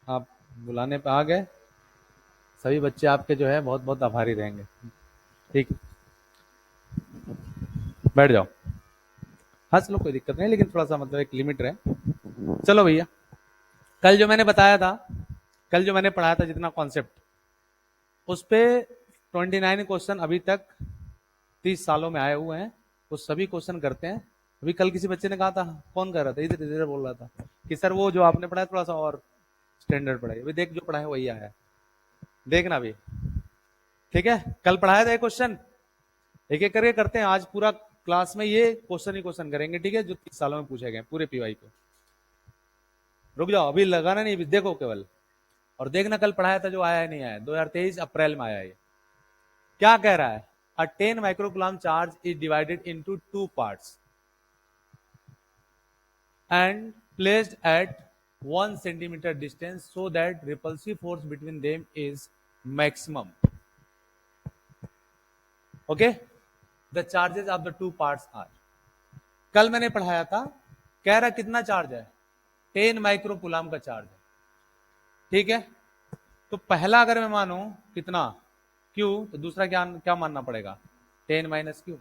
आप बुलाने पे आ गए। सभी बच्चे आपके जो है बहुत बहुत आभारी रहेंगे। ठीक, बैठ जाओ। हंस लो, कोई दिक्कत नहीं, लेकिन थोड़ा सा मतलब एक लिमिट रहे। चलो भैया, कल जो मैंने बताया था, कल जो मैंने पढ़ाया था जितना कॉन्सेप्ट, उस पे 29 क्वेश्चन अभी तक 30 सालों में आए हुए हैं। वो सभी क्वेश्चन करते हैं। अभी कल किसी बच्चे ने कहा था, कौन कर रहा था, इधर इधर बोल रहा था कि सर वो जो आपने पढ़ाया थोड़ा सा और स्टैंडर्ड पढ़ाई। अभी देख, जो पढ़ाया वही आया है, देखना अभी। ठीक है, कल पढ़ाया था एक क्वेश्चन, एक एक करके करते हैं। आज पूरा क्लास में ये क्वेश्चन ही क्वेश्चन करेंगे, ठीक है, जो 30 सालों में पूछे गए पूरे पीवाई को। रुक जाओ, अभी लगाना नहीं, देखो केवल, और देखना कल पढ़ाया था जो आया है नहीं आया। 2023 अप्रैल में आया है। क्या कह रहा है? अ 10 microcoulomb charge is divided into two parts and placed at 1 centimeter distance so that repulsive force between them is maximum. Okay, the charges of the two parts are, कल मैंने पढ़ाया था, कह रहा कितना चार्ज है, 10 माइक्रोकुलाम का चार्ज है। ठीक है, तो पहला अगर मैं मानूं कितना Q, तो दूसरा क्या क्या मानना पड़ेगा, 10 माइनस Q,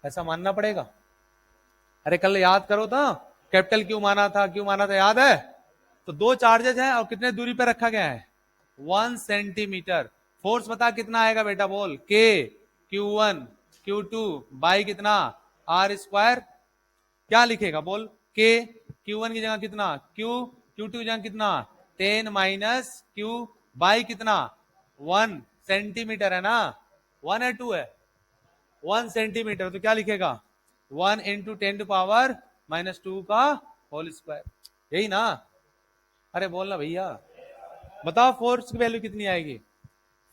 ऐसा मानना पड़ेगा। अरे कल याद करो तो, कैपिटल क्यू माना था, क्यू माना था, याद है? तो दो चार्जेस हैं और कितने दूरी पे रखा गया है, 1 सेंटीमीटर। फोर्स बता कितना आएगा बेटा, बोल। के Q1 Q2 बाई कितना, आर स्क्वायर। क्या लिखेगा बोल, के Q1 की जगह कितना, Q Q2 की जगह कितना, 10 माइनस Q बाई कितना, 1 सेंटीमीटर है ना, 1 है 2 है, 1 सेंटीमीटर। तो क्या लिखेगा, 1 × 10⁻⁻² का होल स्क्वायर, यही ना? अरे बोलना भैया, बताओ फोर्स की वैल्यू कितनी आएगी।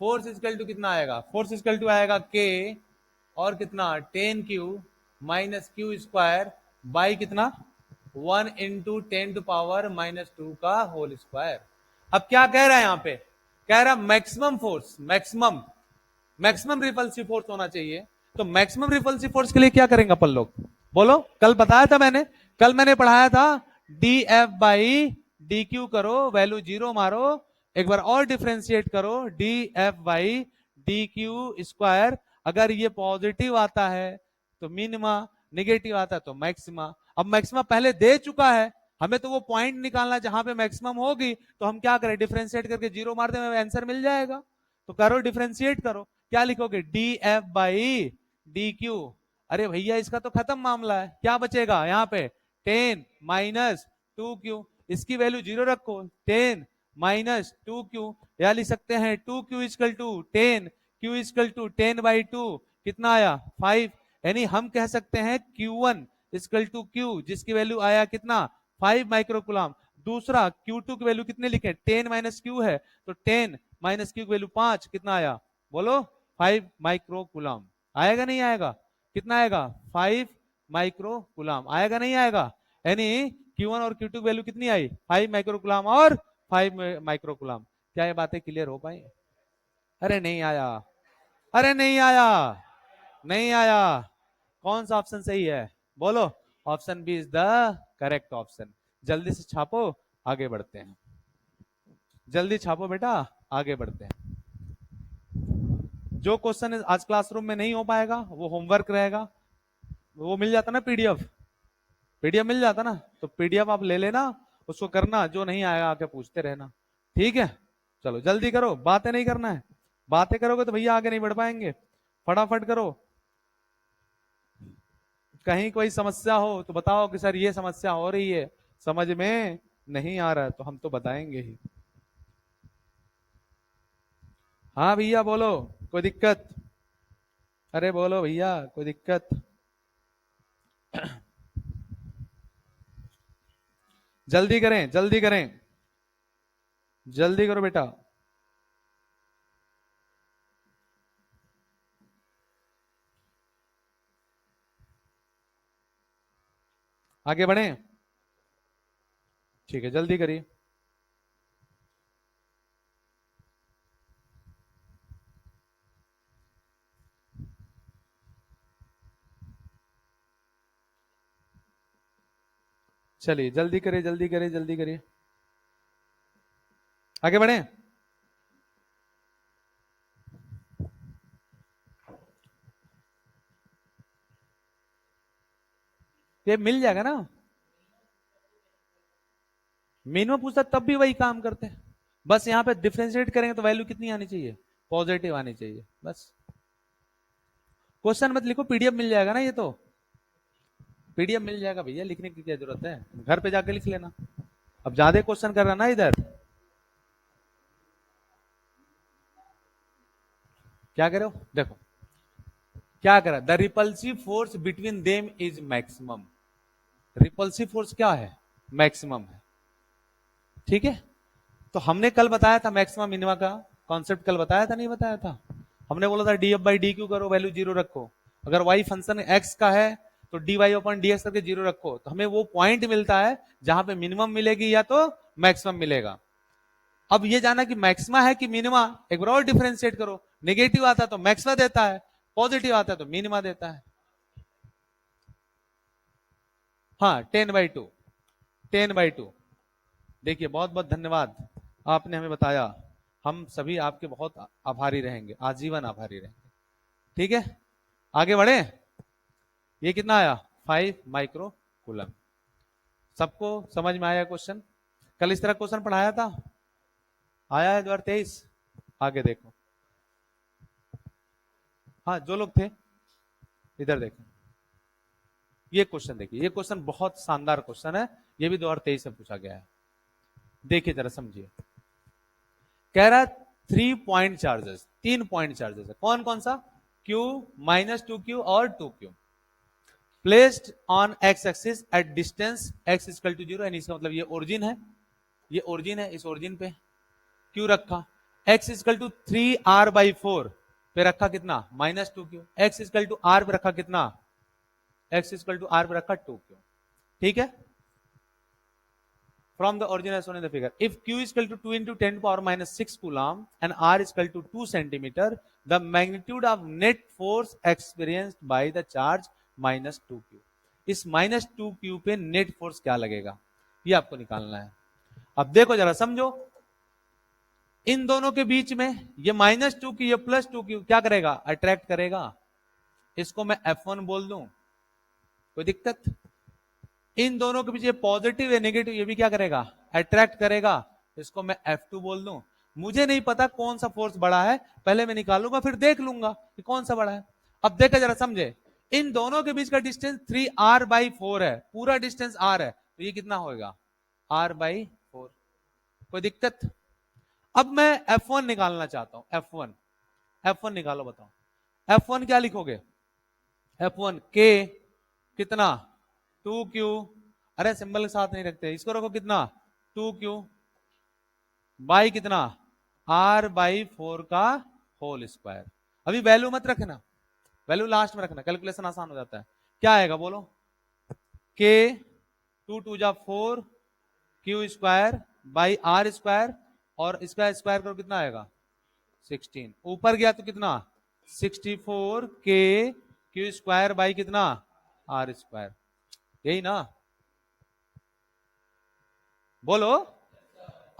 फोर्स इजकल टू कितना आएगा, फोर्स इजकल टू आएगा के और कितना, 10Q minus Q square by कितना, 1 × 10⁻⁻² का होल स्क्वायर। अब क्या कह रहा है यहां पे, कह रहा maximum force, maximum repulsive force होना चाहिए। तो मैक्सिमम रिपल्सिव फोर्स के लिए क्या करेंगे अपन लोग, बोलो। कल बताया था मैंने, कल मैंने पढ़ाया था D F by D Q करो, वैल्यू 0 मारो, एक बार और डिफ्रेंशिएट करो, D F by D Q square. अगर ये पॉजिटिव आता है तो मिनिमा, निगेटिव आता है तो मैक्सिमा। अब मैक्सिमा पहले दे चुका है, हमें तो वो पॉइंट निकालना जहां पे मैक्सिमम होगी, तो हम क्या करें, डिफ्रेंशिएट करके 0 मार दें, आंसर मिल जाएगा। तो करो, डिफ्रेंशिएट करो, क्या लिखोगे, D F by D Q. अरे भैया इसका तो खत्म मामला है, क्या बचेगा यहाँ पे, 10 - 2Q, इसकी वैल्यू 0 रखो, 10 - 2Q, या लिख सकते हैं 2Q equal to 10, Q equal to 10/2, कितना आया 5। यानी हम कह सकते हैं Q1 इजकल टू Q, जिसकी वैल्यू आया कितना, 5 माइक्रोकुलम। दूसरा Q2 की वैल्यू कितने लिखे, 10 माइनस Q है, तो 10 माइनस Q की वैल्यू 5, कितना आया बोलो, 5 माइक्रोकुलम। आएगा नहीं आएगा, कितना आएगा, 5 माइक्रोकुलम आएगा नहीं आएगा। यानी Q1 और Q2 की वैल्यू कितनी आई, 5 माइक्रोकुलम और 5 माइक्रोकुलम। क्या ये बातें क्लियर हो पाई? अरे नहीं आया, अरे नहीं आया, नहीं आया। कौन सा ऑप्शन सही है, बोलो। Option B is the correct option. जल्दी से छापो, आगे बढ़ते हैं, जल्दी छापो बेटा, आगे बढ़ते हैं। जो क्वेश्चन आज क्लासरूम में नहीं हो पाएगा वो होमवर्क रहेगा, वो मिल जाता ना पीडीएफ, पीडीएफ मिल जाता ना, तो पीडीएफ आप ले लेना, उसको करना, जो नहीं आएगा आके पूछते रहना। ठीक है, चलो जल्दी करो, बातें नहीं करना है, बातें करोगे तो भैया आगे नहीं बढ़ पाएंगे। फटाफट करो। कहीं कोई समस्या हो तो बताओ कि सर ये समस्या हो रही है, समझ में नहीं आ रहा है, तो हम तो बताएंगे ही। हाँ भैया बोलो, कोई दिक्कत? अरे बोलो भैया, कोई दिक्कत? जल्दी करें, जल्दी करें, जल्दी करो बेटा। आगे बढ़ें, ठीक है, जल्दी करिए। चलिए जल्दी करिए, जल्दी करिए, जल्दी करिए। आगे बढ़े। ये मिल जाएगा ना, मिनिमम पूछता तब भी वही काम करते हैं, बस यहाँ पे डिफरेंशिएट करेंगे तो वैल्यू कितनी आनी चाहिए, पॉजिटिव आनी चाहिए बस। क्वेश्चन मत लिखो, पीडीएफ मिल जाएगा ना, ये तो पीडीएफ मिल जाएगा भैया, लिखने की क्या जरूरत है, घर पे जाके लिख लेना। अब ज्यादा क्वेश्चन कर रहा ना इधर, क्या करो देखो क्या करा, the repulsive force between them is maximum. Repulsive force क्या है, मैक्सिमम है, ठीक है। तो हमने कल बताया था मैक्सिमम मिनिमा का कॉन्सेप्ट, कल बताया था नहीं बताया था, हमने बोला था D F by D Q करो, वैल्यू जीरो रखो, अगर वाई फंक्शन एक्स का है तो डी वाई अपन डी एक्स करके जीरो रखो, तो हमें वो पॉइंट मिलता है जहां पे मिनिमम मिलेगी या तो मैक्सिमम मिलेगा। अब ये जाना कि मैक्सिमा है कि मिनिमा, एक बार और डिफरेंशिएट करो, नेगेटिव आता है तो मैक्सिमा देता है, पॉजिटिव आता है तो मिनिमा देता है। हाँ 10/2, 10/2। देखिए बहुत बहुत धन्यवाद, आपने हमें बताया, हम सभी आपके बहुत आभारी रहेंगे, आजीवन आभारी रहेंगे, ठीक है। आगे बढ़े, ये कितना आया 5 माइक्रो कूलम। सबको समझ में आया क्वेश्चन, कल इस तरह क्वेश्चन पढ़ाया था, आया है 2023। आगे देखो, हाँ जो लोग थे इधर देखो, ये क्वेश्चन देखिए, ये क्वेश्चन बहुत शानदार क्वेश्चन है, ये भी 2023 में पूछा गया है। देखिए जरा समझिए, कह रहा 3 पॉइंट चार्जेस, 3 पॉइंट चार्जेस है, कौन कौन सा, Q, -2Q और 2Q, placed on X axis at distance x equal to 0, यानी इसका मतलब ये ओरिजिन है, ये ओरिजिन है, इस ओरिजिन पे Q रखा, x इक्वल टू 3r/4 पे रखा कितना -2Q, x equal to r पे रखा कितना, x इक्वल टू r पे रखा 2Q, ठीक है। From the origin as shown in the figure, if Q is equal to 2 into 10 power minus 6 coulomb and R is equal to 2 centimeter, the magnitude of net force experienced by the charge minus 2Q, इस minus 2Q पे net force क्या लगेगा, ये आपको निकालना है। अब देखो जरा समझो, इन दोनों के बीच में ये -2Q ये +2Q क्या करेगा, अट्रैक्ट करेगा, इसको मैं F1 बोल दूं, कोई दिक्कत। इन दोनों के बीच ये पॉजिटिव है नेगेटिव, ये भी क्या करेगा, अट्रैक्ट करेगा, इसको मैं F2 बोल दूं। मुझे नहीं पता कौन सा फोर्स बड़ा है, पहले मैं निकालूंगा फिर देख लूंगा कि कौन सा बड़ा है। अब देखा जरा समझे, इन दोनों के बीच का डिस्टेंस 3r/4 है, पूरा डिस्टेंस r है, तो ये कितना होगा r/4, कोई दिक्कत। अब मैं F1 निकालना चाहता हूं, F1 निकालो, बताओ F1 क्या लिखोगे, F1 K कितना 2Q, अरे सिंबल के साथ नहीं रखते, इसको रखो कितना 2Q बाई कितना r/4 का होल स्क्वायर। अभी वैल्यू मत रखना, वैल्यू लास्ट में रखना, कैलकुलेशन आसान हो जाता है। क्या आएगा बोलो, K 2 2 जा 4 Q square by r square, और इसका स्क्वायर करो कितना आएगा 16, ऊपर गया तो कितना 64 K Q स्क्वायर बाई कितना r स्क्वायर, यही ना, बोलो।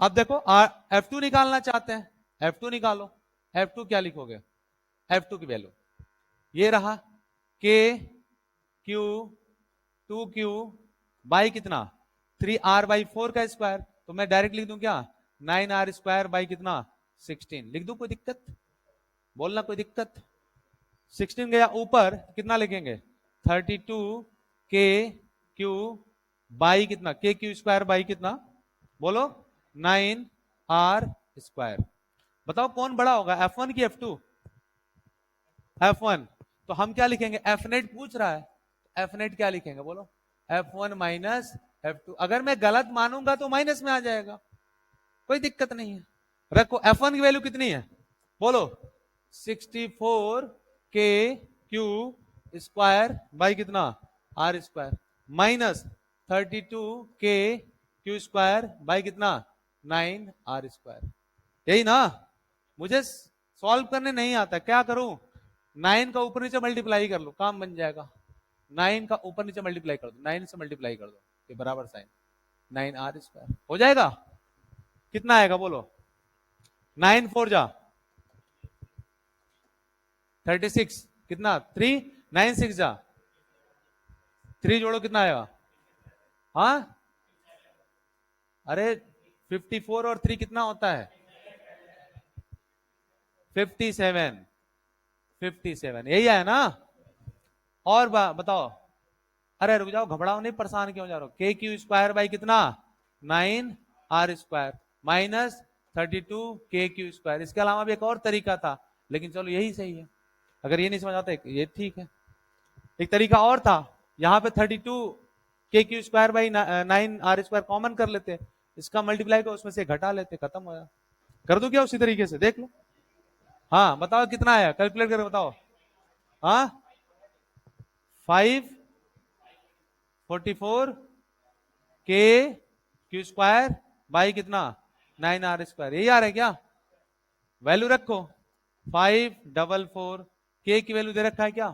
अब देखो F2 निकालना चाहते हैं, F2 निकालो, F2 क्या लिखोगे, F2 की वैल्यू ये रहा K Q 2Q बाई कितना 3r/4 का स्क्वायर, तो मैं डायरेक्ट लिख दूं क्या 9r स्क्वायर बाई कितना 16, लिख दूं, कोई दिक्कत, बोलना कोई दिक्कत। 16 गया ऊपर, कितना लिखेंगे 32 K Q बाई कितना K Q स्क्वायर बाई कितना, बोलो 9r स्क्वायर। बताओ कौन बड़ा होगा, F1 की F2, F1, तो हम क्या लिखेंगे, Fnet पूछ रहा है, Fnet क्या लिखेंगे बोलो, F1 माइनस F2, अगर मैं गलत मानूंगा तो माइनस में आ जाएगा, कोई दिक्कत नहीं है। रखो F1 की वैल्यू कितनी है बोलो 64 K Q स्क्वायर बाई कितना R square minus 32 K Q square by कितना 9R स्क्वायर, यही ना। मुझे सॉल्व करने नहीं आता, क्या करूं, 9 का ऊपर नीचे मल्टीप्लाई कर लो, काम बन जाएगा। 9 का ऊपर नीचे मल्टीप्लाई कर दो, 9 से मल्टीप्लाई कर दो, ये बराबर साइन 9R स्क्वायर हो जाएगा, कितना आएगा बोलो 9 4 जा 36, कितना 3, 9 6 जा 3 जोड़ो कितना आएगा? हाँ अरे 54 और 3 कितना होता है? 57, 57 यही है ना? और बताओ। अरे रुक जाओ, घबराओ नहीं, परेशान क्यों जा रहे हो? के क्यू स्क्वायर बाई कितना? 9 R square minus 32 k Q square. इसके अलावा भी एक और तरीका था, लेकिन चलो यही सही है। अगर ये नहीं समझ आता ये ठीक है। एक तरीका और था, यहाँ पे 32 k Q square by 9 R square common कर लेते, इसका मल्टीप्लाई को उसमें से घटा लेते, खत्म हो जाए। कर दो क्या उसी तरीके से, देख लो। हाँ बताओ कितना आया, कैलकुलेट करके बताओ। हाँ 544 के क्यू स्क्वायर बाई कितना? 9 आर स्क्वायर। यही आ रहा है क्या? वैल्यू रखो 544। के की वैल्यू दे रखा है क्या?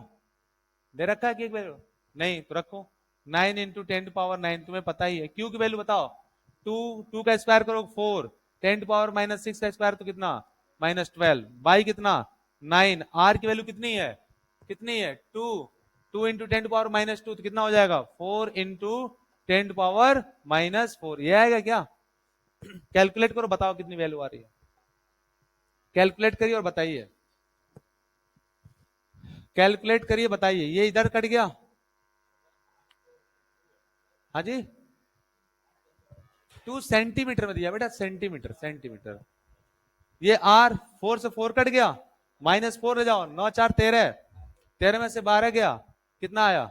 दे रखा है के की वैल्यू? नहीं तो रखो 9 इंटू 10⁻9, तुम्हें पता ही है। क्यू की वैल्यू बताओ। 2 2 का स्क्वायर करो 4, 10⁻⁻6 का स्क्वायर तो कितना? -12 बाई कितना? 9। आर की वैल्यू कितनी है? कितनी है? 2। 2 इंटू 10⁻⁻2 तो कितना हो जाएगा? 4 इंटू 10⁻⁻4। ये आएगा क्या? कैलकुलेट करो, बताओ कितनी वैल्यू आ रही है। कैलकुलेट करिए और बताइए। कैलकुलेट करिए बताइए। ये इधर कट गया। हाँ जी 2 सेंटीमीटर में दिया बेटा, सेंटीमीटर सेंटीमीटर। ये आर 4 से 4 कट गया, -4 ले जाओ, 9 4 13, 13 में से 12 गया, कितना आया?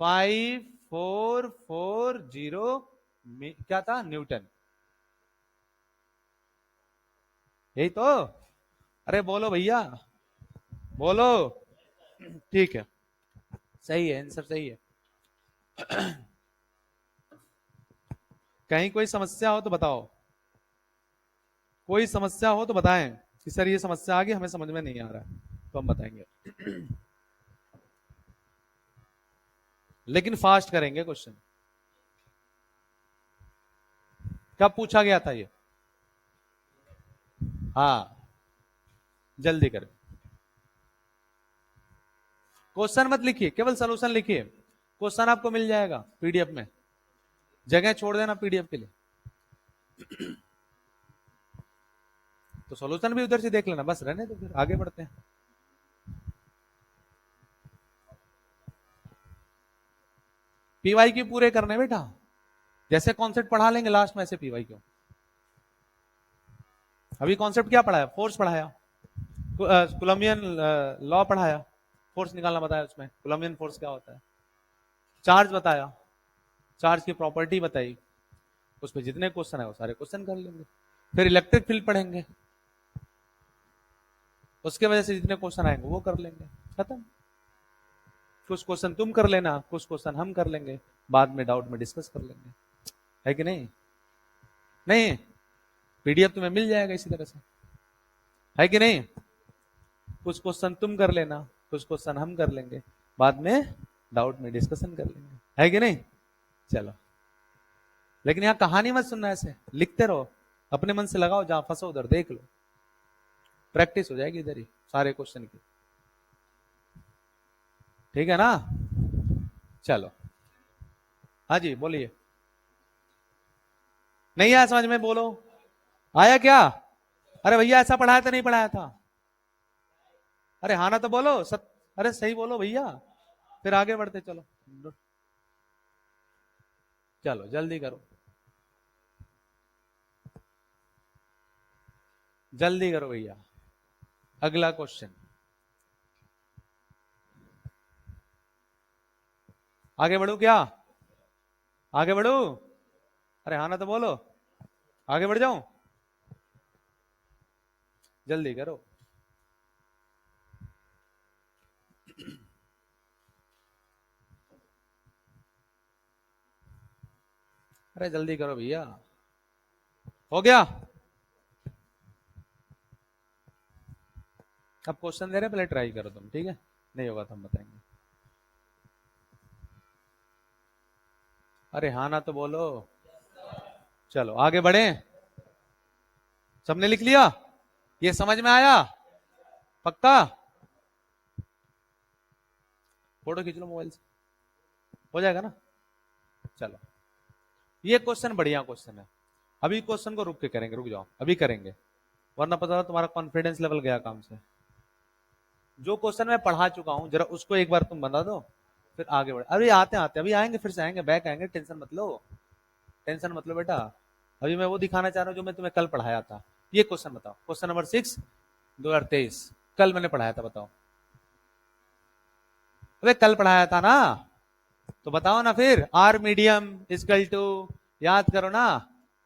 5440 क्या था? न्यूटन। यही तो। अरे बोलो भैया, बोलो। ठीक है, सही है, आंसर सही है। कहीं कोई समस्या हो तो बताओ, कोई समस्या हो तो बताएं कि सर ये समस्या आ गई, हमें समझ में नहीं आ रहा है, तो हम बताएंगे। लेकिन फास्ट करेंगे क्वेश्चन। कब पूछा गया था ये? हाँ जल्दी करें। क्वेश्चन मत लिखिए, केवल सॉल्यूशन लिखिए। क्वेश्चन आपको मिल जाएगा पीडीएफ में, जगह छोड़ देना पीडीएफ के लिए। तो सॉल्यूशन भी उधर से देख लेना, बस रहने दो, फिर आगे बढ़ते हैं। पीवाई क्यू पूरे करने बेटा, जैसे कॉन्सेप्ट पढ़ा लेंगे लास्ट में, ऐसे पीवाई क्यू। अभी कॉन्सेप्ट क्या पढ़ाया? फोर्स पढ़ाया, कोलम्बियन लॉ पढ़ाया, फोर्स निकालना बताया उसमें, कोलम्बियन फोर्स क्या होता है, चार्ज बताया, चार्ज की प्रॉपर्टी बताई, उस पर जितने क्वेश्चन है वो सारे क्वेश्चन कर लेंगे। फिर इलेक्ट्रिक फील्ड पढ़ेंगे, उसके वजह से जितने क्वेश्चन आएंगे वो कर लेंगे, खत्म। कुछ क्वेश्चन तुम कर लेना, कुछ क्वेश्चन हम कर लेंगे, बाद में डाउट में डिस्कस कर लेंगे, है कि नहीं? नहीं, पीडीएफ तुम्हें मिल जाएगा इसी तरह से, है कि नहीं? कुछ क्वेश्चन तुम कर लेना, कुछ क्वेश्चन हम कर लेंगे, बाद में डाउट में डिस्कशन कर लेंगे, है कि नहीं? चलो, लेकिन यहाँ कहानी मत सुनना, ऐसे लिखते रहो, अपने मन से लगाओ, जहां फंसो उधर देख लो, प्रैक्टिस हो जाएगी इधर ही सारे क्वेश्चन की, ठीक है ना? चलो, हाँ जी बोलिए। नहीं आया समझ में? बोलो, आया क्या? अरे भैया ऐसा पढ़ाया था नहीं पढ़ाया था? अरे हाँ ना तो बोलो अरे सही बोलो भैया, फिर आगे बढ़ते चलो। चलो जल्दी करो, जल्दी करो भैया। अगला क्वेश्चन, आगे बढ़ू क्या? आगे बढ़ू? अरे हाँ ना तो बोलो, आगे बढ़ जाऊं? जल्दी करो। अरे जल्दी करो भैया, हो गया? अब क्वेश्चन दे रहे, पहले ट्राई करो तुम, ठीक है? नहीं होगा तो हम बताएंगे। अरे हाँ ना तो बोलो। चलो आगे बढ़े, सबने लिख लिया? ये समझ में आया? पक्का? फोटो खींच लो मोबाइल से, हो जाएगा ना? चलो, ये क्वेश्चन बढ़िया क्वेश्चन है। अभी क्वेश्चन को रुक के करेंगे, रुक जाओ, अभी करेंगे, वरना पता तुम्हारा कॉन्फिडेंस लेवल गया काम से। जो क्वेश्चन मैं पढ़ा चुका हूं जरा उसको एक बार तुम बता दो, फिर आगे बढ़े। अभी आते आते अभी आएंगे, फिर से आएंगे, बैक आएंगे, टेंशन मत लो, टेंशन मत लो बेटा। अभी मैं वो दिखाना चाह रहा हूँ जो मैं तुम्हें कल पढ़ाया था। ये क्वेश्चन बताओ, क्वेश्चन नंबर 6 2023, कल मैंने पढ़ाया था, बताओ। अबे कल पढ़ाया था ना, तो बताओ ना फिर। आर मीडियम इक्वल टू, याद करो ना,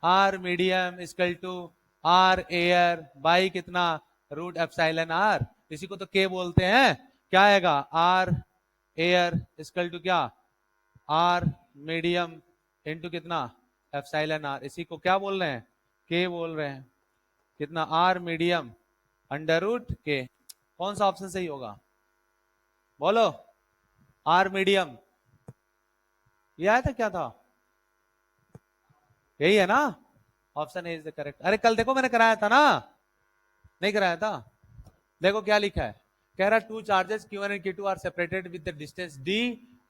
R medium equal to R air by कितना, रूट एप्सिलॉन आर। इसी को तो के बोलते हैं। क्या आएगा? आर एयर इक्वल टू क्या, आर मीडियम इंटू कितना, एप्सिलॉन आर। इसी को क्या बोल रहे हैं? के बोल रहे हैं। कितना? आर मीडियम अंडर रूट के। कौन सा ऑप्शन सही होगा बोलो? आर मीडियम, ये आया था, क्या था? यही है ना? Option A is the correct. अरे कल देखो मैंने कराया था ना, नहीं कराया था? देखो क्या लिखा है, कह रहा two charges Q1 and Q2 are separated with the distance d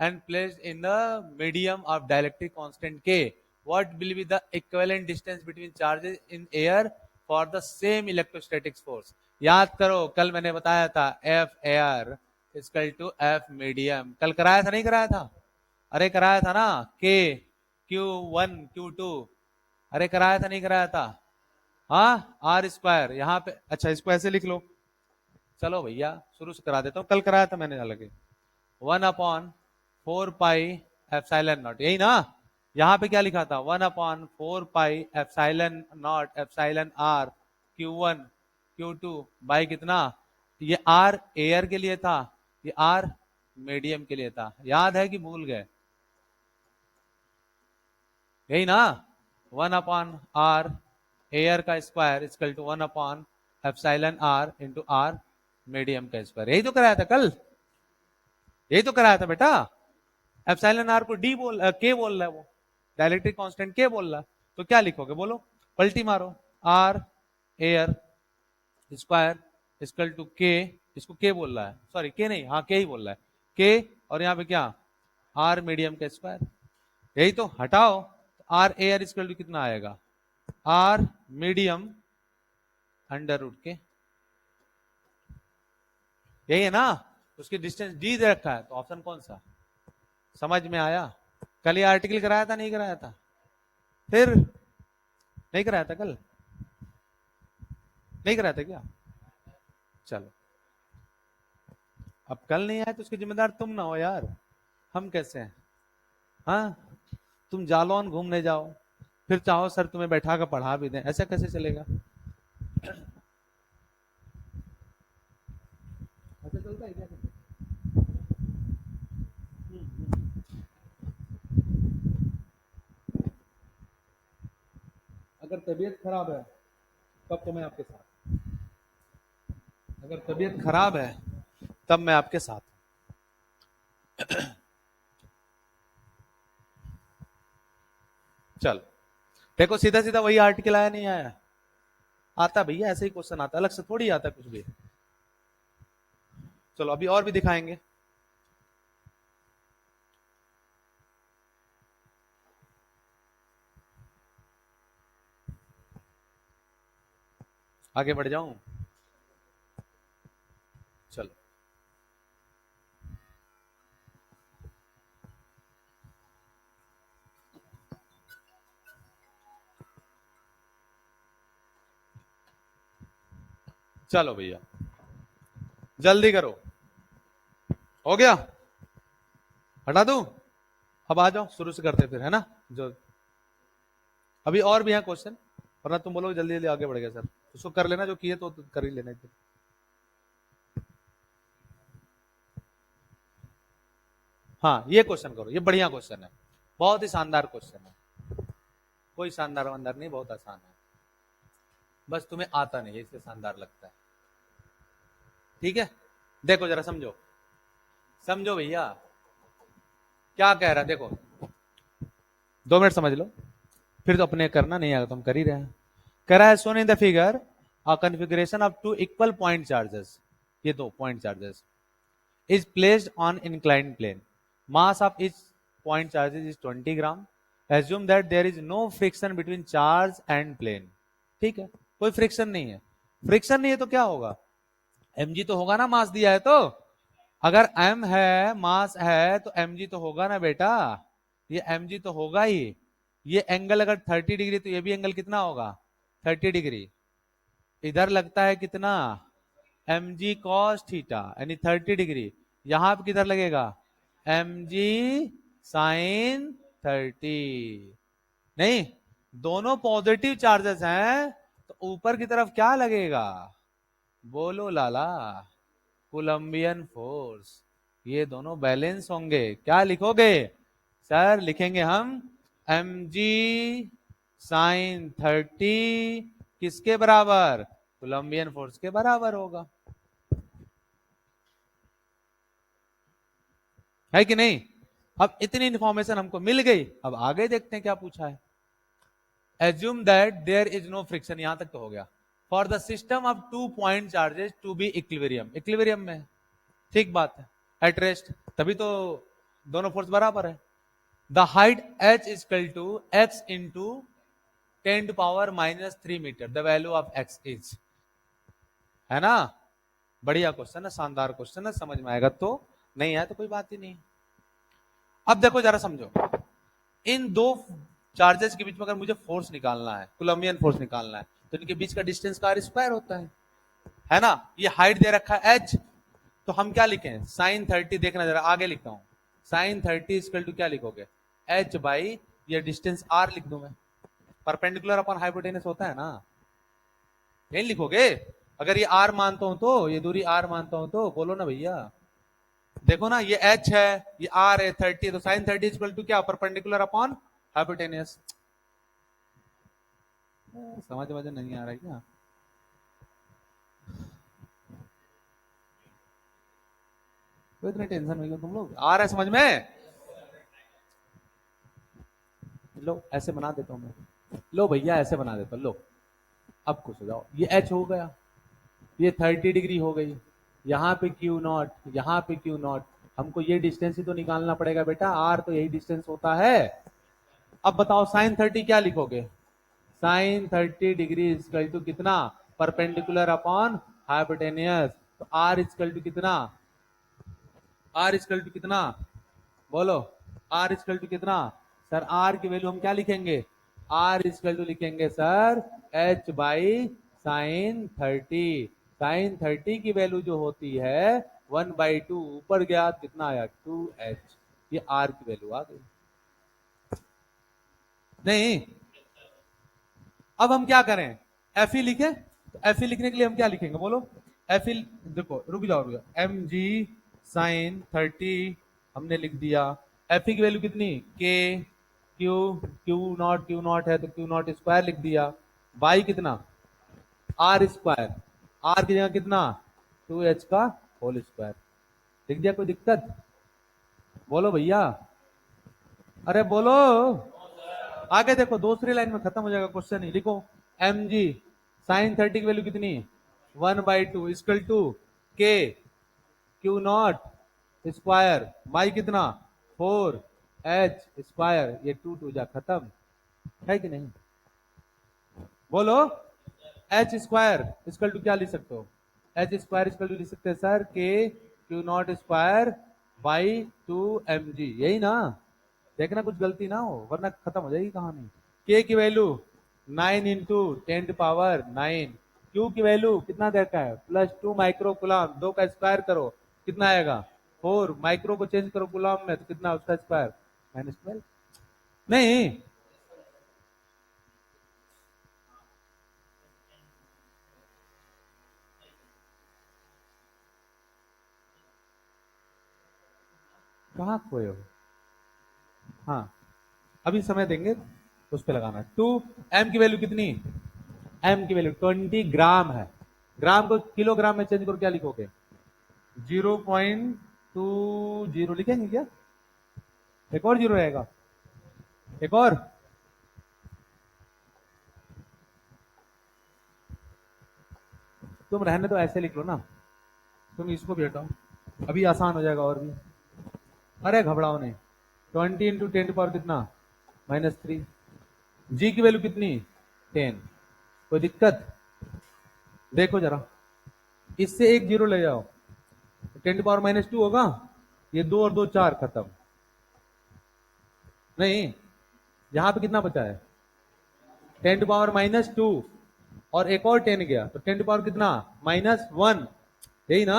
and placed in the medium of dielectric constant k। What will be the equivalent distance between charges in air for the same electrostatic force? याद करो कल मैंने बताया था F air equal to F medium. कल कराया था नहीं कराया था? अरे कराया था ना, K Q1 Q2, अरे कराया था नहीं कराया था? हाँ, आर स्क्वायर यहाँ पे। अच्छा, इसको ऐसे लिख लो। चलो भैया शुरू से करा देता हूँ, कल कराया था मैंने, अलग 1/4 पाई एप्सिलॉन नॉट, यही ना? यहाँ पे क्या लिखा था? 1/4 pi epsilon naught epsilon R Q1 Q2 by कितना, ये आर एयर के लिए था, ये आर मीडियम के लिए था। याद है कि भूल गए? यही ना? 1/r एयर का स्क्वायर इक्वल टू 1/एप्सिलॉन आर इंटू आर मीडियम का स्क्वायर। यही तो कराया था कल, यही तो कराया था बेटा। एप्सिलॉन आर को डी बोल के बोल रहा है वो, डाइलेक्ट्रिक कांस्टेंट के बोल रहा है। तो क्या लिखोगे बोलो? पलटी मारो, R air square equal to k, इसको के बोल रहा है, सॉरी के नहीं, हाँ के ही बोल रहा है, के, और यहाँ पे क्या, आर मीडियम का स्क्वायर। यही तो, हटाओ, आर एयर इक्वल टू कितना आएगा, आर मीडियम अंडर रूट के। यही है ना? उसकी डिस्टेंस डी दे रखा है, तो ऑप्शन कौन सा? समझ में आया? कल ये आर्टिकल कराया था नहीं कराया था? फिर नहीं कराया था कल? नहीं कराया था क्या? चलो, अब कल नहीं आया तो उसकी जिम्मेदार तुम ना हो यार, हम कैसे हैं? हाँ, तुम जालौन घूमने जाओ, फिर चाहो सर तुम्हें बैठा कर पढ़ा भी दें, ऐसा कैसे चलेगा? ऐसा चलता है क्या? अगर तबीयत खराब है तब तो मैं आपके साथ, अगर तबीयत खराब है तब मैं आपके साथ। चल देखो, सीधा सीधा वही आर्टिकल आया नहीं आया? आता भैया, ऐसे ही क्वेश्चन आता, अलग से थोड़ी आता कुछ भी। चलो अभी और भी दिखाएंगे। आगे बढ़ जाऊं? चलो, चलो भैया जल्दी करो, हो गया? हटा दूं? अब आ जाओ, शुरू से करते फिर, है ना? जो अभी और भी है क्वेश्चन, वरना तुम बोलोगे जल्दी जल्दी आगे बढ़ गया सर। उसको कर लेना जो किए तो कर ही लेना। हाँ, ये क्वेश्चन करो, ये बढ़िया क्वेश्चन है, बहुत ही शानदार क्वेश्चन है, कोई शानदार वानदार नहीं, बहुत आसान है, बस तुम्हें आता नहीं है इसलिए शानदार लगता है। ठीक है, देखो जरा समझो, समझो भैया क्या कह रहा है, देखो 2 मिनट समझ लो, फिर तो अपने करना नहीं आएगा तो हम कर ही रहे हैं। कह रहा है shown in the figure a configuration of two equal point charges, ये दो point charges is placed on inclined plane. Mass of each point charges is 20 gram. Assume that there is no friction between charge and plane. ठीक है, कोई friction नहीं है. Friction नहीं है तो क्या होगा? mg तो होगा ना, मास दिया है तो. अगर m है, मास है, तो mg तो होगा ना बेटा. ये mg तो होगा ही. ये एंगल अगर 30 डिग्री तो ये भी एंगल कितना होगा? 30 डिग्री. इधर लगता है कितना? mg cos थीटा यानी 30 डिग्री. यहां पे किधर लगेगा? mg sin 30. नहीं, दोनों पॉजिटिव चार्जेस हैं तो ऊपर की तरफ क्या लगेगा? बोलो लाला. Colombian force. ये दोनों बैलेंस होंगे. क्या लिखोगे सर? लिखेंगे हम mg sin 30 किसके बराबर? कोलंबियन फोर्स के बराबर होगा. है कि नहीं? अब इतनी इंफॉर्मेशन हमको मिल गई. अब आगे देखते हैं क्या पूछा है. Assume that there is no friction. यहां तक तो हो गया. For the system of two point charges to be equilibrium. Equilibrium में, ठीक बात है, एट रेस्ट, तभी तो दोनों फोर्स बराबर है. The height h is equal to x into 10⁻³ metre. The value of x is, है ना? बढ़िया क्वेश्चन है, शानदार क्वेश्चन है. समझ में आएगा तो, नहीं आया तो कोई बात ही नहीं. अब देखो जरा समझो, इन दो चार्जेस के बीच में अगर मुझे फोर्स निकालना है, कोलंबियन फोर्स निकालना है, तो इनके बीच का डिस्टेंस का r² होता है ना? ये हाइट दे रखा है h, तो हम क्या लिखें? साइन 30. देखना जरा, आगे लिखता हूं. साइन 30 इक्वल टू क्या लिखोगे? h बाई ये डिस्टेंस r लिख दूं मैं. परपेंडिकुलर अपॉन हाइपोटेनस होता है ना, यही लिखोगे. अगर ये r मानता हूं तो, ये दूरी r मानता हूं तो बोलो ना भैया. देखो ना, ये h है, ये r है 30, तो साइन 30 इक्वल टू क्या? Perpendicular upon hypotenuse. समझ नहीं आ रहा है क्या? तो इतने टेंशन में तुम लोग. आ रहा है समझ में? लो ऐसे बना देता हूं मैं. लो भैया ऐसे बना देता हूं. लो अब खुश हो जाओ. ये h हो गया, ये 30 डिग्री हो गई. यहाँ पे Q0, यहाँ पे Q0. हमको ये डिस्टेंस ही तो निकालना पड़ेगा बेटा. r तो यही डिस्टेंस होता है. अब बताओ साइन 30 क्या लिखोगे? साइन 30 डिग्री इक्वल टू कितना? Perpendicular upon hypotenuse. तो r इक्वल टू कितना? r इक्वल टू कितना? बोलो. r इक्वल टू कितना? सर r की वैल्यू हम क्या लिखेंगे? r इक्वल टू लिखेंगे sir h by sine 30. Sine 30 की वैल्यू जो होती है 1/2, ऊपर गया कितना आया? 2h. ये r की वैल्यू आ गई. नहीं, अब हम क्या करें? एफ ई लिखे. तो एफ ई लिखने के लिए हम क्या लिखेंगे बोलो? एफ ई, देखो रुक जाओ. mg साइन 30 हमने लिख दिया. एफ ई की वैल्यू कितनी? के क्यू नॉट है तो Q0² लिख दिया. बाई कितना? r². r की जगह कितना? 2h का होल स्क्वायर. लिख दिया. कोई दिक्कत? बोलो भैया, अरे बोलो. आगे देखो, दूसरी लाइन में खत्म हो जाएगा क्वेश्चन ही. लिखो mg साइन 30 की वैल्यू कितनी? 1/2 इक्वल टू के Q0² बाई कितना? 4h². ये 2 जा खत्म, है कि नहीं? बोलो. h² इक्वल टू क्या लिख सकते हो? h² इक्वल टू लिख सकते हैं सर के Q0² बाई 2mg. यही ना? देखना कुछ गलती ना हो वरना खत्म हो जाएगी कहानी. k की वैल्यू 9 इंटू 10⁻⁹. q की वैल्यू कितना देखा है? +2 माइक्रो कूलम. 2 का स्क्वायर करो कितना आएगा? 4. माइक्रो को चेंज करो कूलम में तो कितना? उसका स्क्वायर -12. नहीं, कहाँ खोए हो? हाँ, अभी समय देंगे उस पे लगाना. 2 m की वैल्यू कितनी? m की वैल्यू 20 ग्राम है. ग्राम को किलोग्राम में चेंज करो, क्या लिखोगे? 0.20 लिखेंगे क्या? एक और जीरो रहेगा. एक और. तुम रहने तो ऐसे लिख लो ना, तुम इसको भी हटाओ, अभी आसान हो जाएगा और भी। अरे घबराओ नहीं, 20 इंटू 10 कितना, -3। जी की वैल्यू कितनी, 10। कोई दिक्कत, देखो जरा, इससे एक जीरो ले जाओ, 10 होगा, ये 2 और 2 4, खत्म। नहीं, यहां पे कितना बचा है, 10 और एक और 10 गया, तो 10 कितना, -1, यही ना,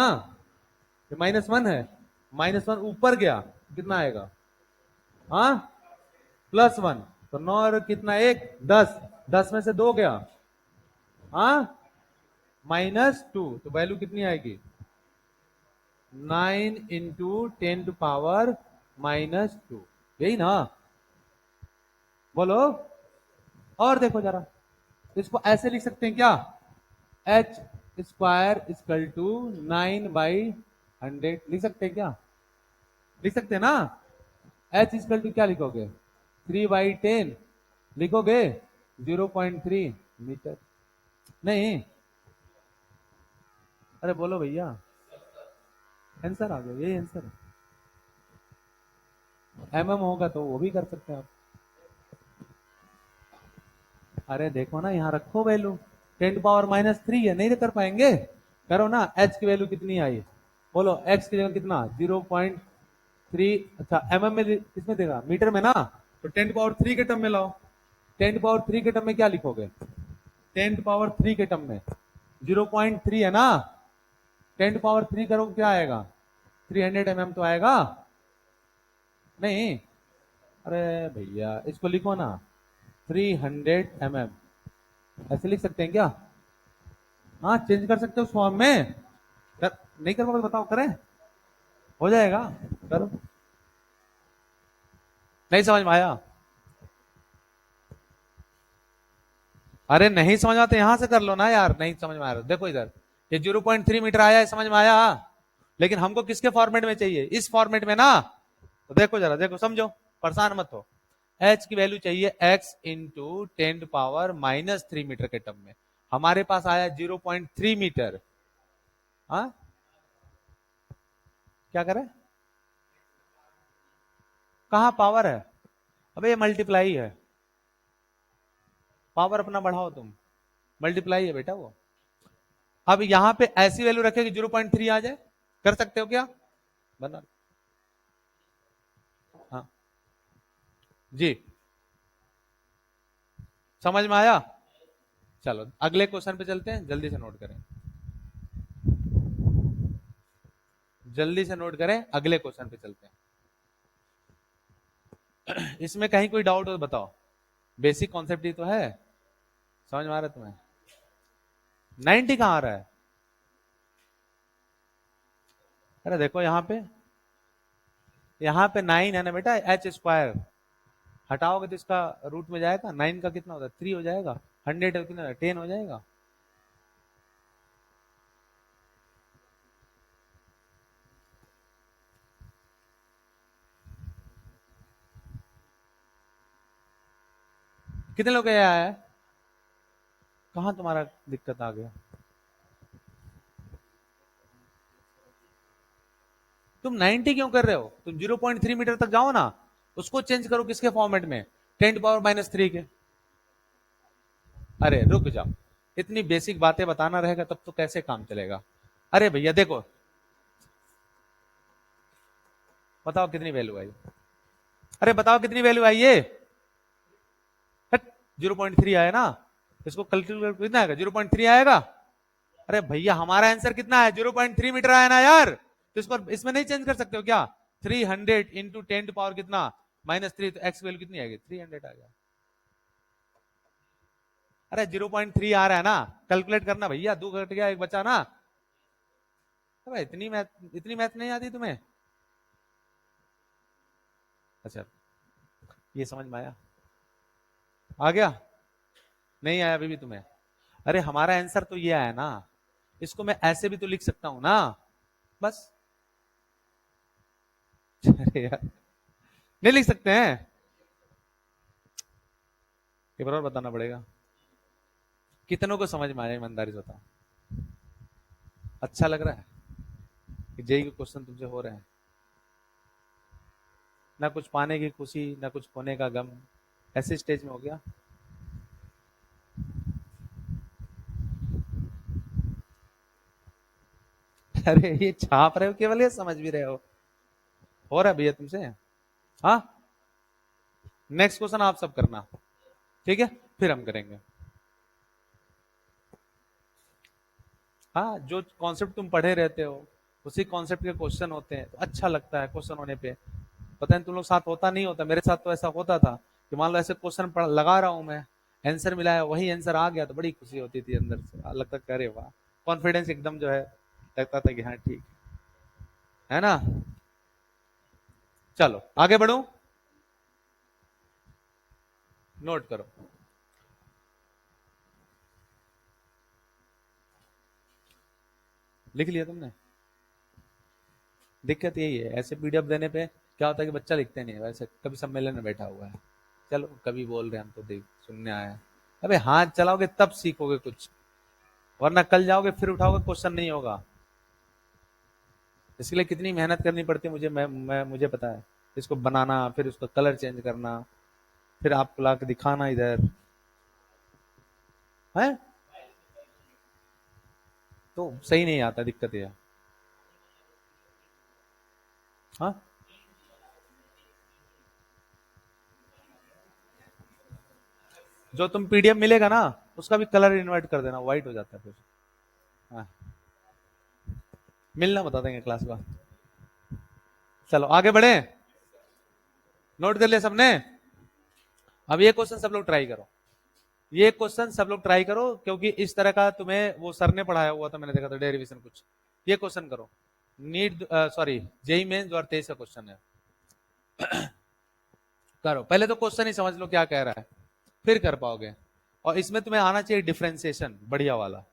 ये -1 है, -1 ऊपर गया, कितना आएगा, हाँ, +1, तो 9 और कितना, 1, 10, 10 में से 2 गया, हाँ, -2, तो वैल्यू कितनी आएगी, 9 इंटू 10 यही ना, बोलो। और देखो जरा, इसको ऐसे लिख सकते हैं क्या, h² = 9/100, लिख सकते हैं क्या, लिख सकते हैं ना, h क्या लिखोगे, 3/10 लिखोगे, 0.3 मीटर, नहीं, अरे बोलो भैया, आंसर आ गया, यही आंसर है, होगा तो वो भी कर सकते हैं आप। अरे देखो ना, यहाँ रखो वैल्यू, 10⁻³ है, नहीं तो कर पाएंगे, करो ना, h की वैल्यू कितनी आई, बोलो, x की जगह कितना, 0.3, अच्छा में किसमें देगा, मीटर में ना, तो 10⁻³ के टर्म में लाओ, 10⁻³ के टर्म में क्या लिखोगे, 10⁻³ के टर्म में 0.3 है ना, 10⁻³ करो क्या आएगा, 300 mm तो आएगा, नहीं, अरे भैया इसको लिखो ना, 300 mm, ऐसे लिख सकते हैं क्या, हाँ चेंज कर सकते हो उस फॉर्म में, नहीं कर पाओगे बताओ, करें, हो जाएगा, करो, नहीं समझ में आया, अरे नहीं समझ आते यहां से कर लो ना यार, नहीं समझ में आ रहा, देखो इधर, ये 0.3 मीटर आया है, समझ में आया, लेकिन हमको किसके फॉर्मेट में चाहिए, इस फॉर्मेट में ना, तो देखो जरा, देखो समझो, परेशान मत हो, h की वैल्यू चाहिए x इंटू 10⁻³ मीटर के टर्म में, हमारे पास आया 0.3 मीटर, हाँ क्या करे, कहां पावर है, अबे ये मल्टीप्लाई है, पावर अपना बढ़ाओ तुम, मल्टीप्लाई है बेटा वो, अब यहां पे ऐसी वैल्यू रखे कि 0.3 आ जाए, कर सकते हो क्या, बना, हाँ जी, समझ में आया, चलो अगले क्वेश्चन पे चलते हैं, जल्दी से नोट करें, जल्दी से नोट करें, अगले क्वेश्चन पे चलते हैं, इसमें कहीं कोई डाउट हो तो बताओ, बेसिक कॉन्सेप्ट ही तो है, समझ में आ रहा है तुम्हें, 90 कहां आ रहा है, अरे देखो यहाँ पे 9 है ना बेटा, h² हटाओगे तो इसका रूट में जाएगा, 9 का कितना होता है, 3 हो जाएगा, 100 है कितना, 10 हो जाएगा, कितने लोग आया है, कहां तुम्हारा दिक्कत आ गया, तुम 90 क्यों कर रहे हो, तुम 0.3 मीटर तक जाओ ना, उसको चेंज करो किसके फॉर्मेट में, 10⁻³ के, अरे रुक जाओ, इतनी बेसिक बातें बताना रहेगा तब तो कैसे काम चलेगा, अरे भैया देखो, बताओ कितनी वैल्यू आई, अरे बताओ कितनी वैल्यू आई ये, 0.3 आया ना, इसको कैलकुलेट कितना आएगा, 0.3 आएगा, अरे भैया हमारा आंसर कितना है, 0.3 मीटर आया ना यार, तो इसको इसमें नहीं चेंज कर सकते हो क्या, 300 इंटू 10 कितना, -3, तो एक्स वैल्यू कितनी आएगी, 300 आ गया, अरे 0.3 आ रहा है ना, कैलकुलेट करना भैया, 2 घट गया 1 बचा ना, अरे इतनी मैथ नहीं आती तुम्हें, अच्छा ये समझ में आया, आ गया, नहीं आया अभी भी तुम्हें, अरे हमारा आंसर तो ये आया ना, इसको मैं ऐसे भी तो लिख सकता हूं ना, बस, अरे यार नहीं लिख सकते हैं, एक बार और बताना पड़ेगा, कितनों को समझ में आया ईमानदारी से बताओ, अच्छा लग रहा है कि जेई के क्वेश्चन तुमसे हो रहे हैं? ना कुछ पाने की खुशी, ना कुछ खोने का गम, ऐसे स्टेज में हो गया। अरे ये छाप रहे हो केवल, ये समझ भी रहे हो रहा है भैया तुमसे? हाँ, नेक्स्ट क्वेश्चन आप सब करना, ठीक है, फिर हम करेंगे। हाँ, जो कॉन्सेप्ट तुम पढ़े रहते हो उसी कॉन्सेप्ट के क्वेश्चन होते हैं, तो अच्छा लगता है क्वेश्चन होने पे। पता नहीं तुम लोग साथ होता नहीं होता, मेरे साथ तो ऐसा होता था कि मान लो ऐसे क्वेश्चन लगा रहा हूं मैं, आंसर मिला है, वही आंसर आ गया तो बड़ी खुशी होती थी अंदर से, लगता था अरे वाह, कॉन्फिडेंस एकदम जो है, लगता था कि हाँ ठीक है ना। चलो आगे बढ़ू, नोट करो। लिख लिया तुमने? दिक्कत यही है, ऐसे पीडीएफ देने पे क्या होता है कि बच्चा लिखते नहीं है, वैसे कभी सम्मेलन में बैठा हुआ है, चलो कभी बोल रहे हैं हम तो देख सुनने आए हैं। अबे हाथ चलाओगे तब सीखोगे कुछ, वरना कल जाओगे फिर उठाओगे क्वेश्चन नहीं होगा। इसके लिए कितनी मेहनत करनी पड़ती है मुझे पता है। इसको बनाना, फिर उसका कलर चेंज करना, फिर आपको ला के दिखाना इधर है, तो सही नहीं आता, दिक्कत यह है। हाँ, जो तुम पीडीएफ मिलेगा ना उसका भी कलर इन्वर्ट कर देना, व्हाइट हो जाता है फिर। हाँ, मिलना बता देंगे क्लास का। चलो आगे बढ़े, नोट कर लिया सबने? अब ये क्वेश्चन सब लोग ट्राई करो, ये क्वेश्चन सब लोग ट्राई करो, क्योंकि इस तरह का तुम्हें वो सर ने पढ़ाया हुआ था, मैंने देखा था डेरिवेशन कुछ। ये क्वेश्चन करो, नीट सॉरी जेई मेन 2023 का क्वेश्चन है, करो। पहले तो क्वेश्चन ही समझ लो क्या कह रहा है, फिर कर पाओगे। और इसमें तुम्हें आना चाहिए डिफरेंशिएशन बढ़िया वाला,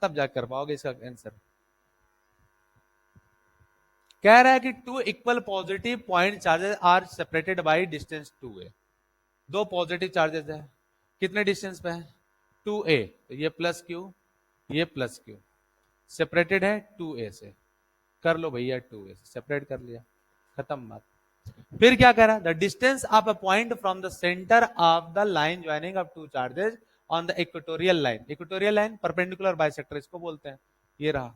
तब जाकर कर पाओगे इसका आंसर। कह रहा है कि two equal positive point charges are separated by distance 2a। दो पॉजिटिव चार्जेस है, कितने डिस्टेंस पे है? 2a, तो ये प्लस क्यू, ये प्लस क्यू, सेपरेटेड है 2a से। कर लो भैया, 2a से सेपरेट कर लिया, खत्म बात। फिर क्या कह रहा है? The distance of a point from the centre of the line joining of two charges on the equatorial line, equatorial line perpendicular bisector इसको बोलते हैं, ये रहा,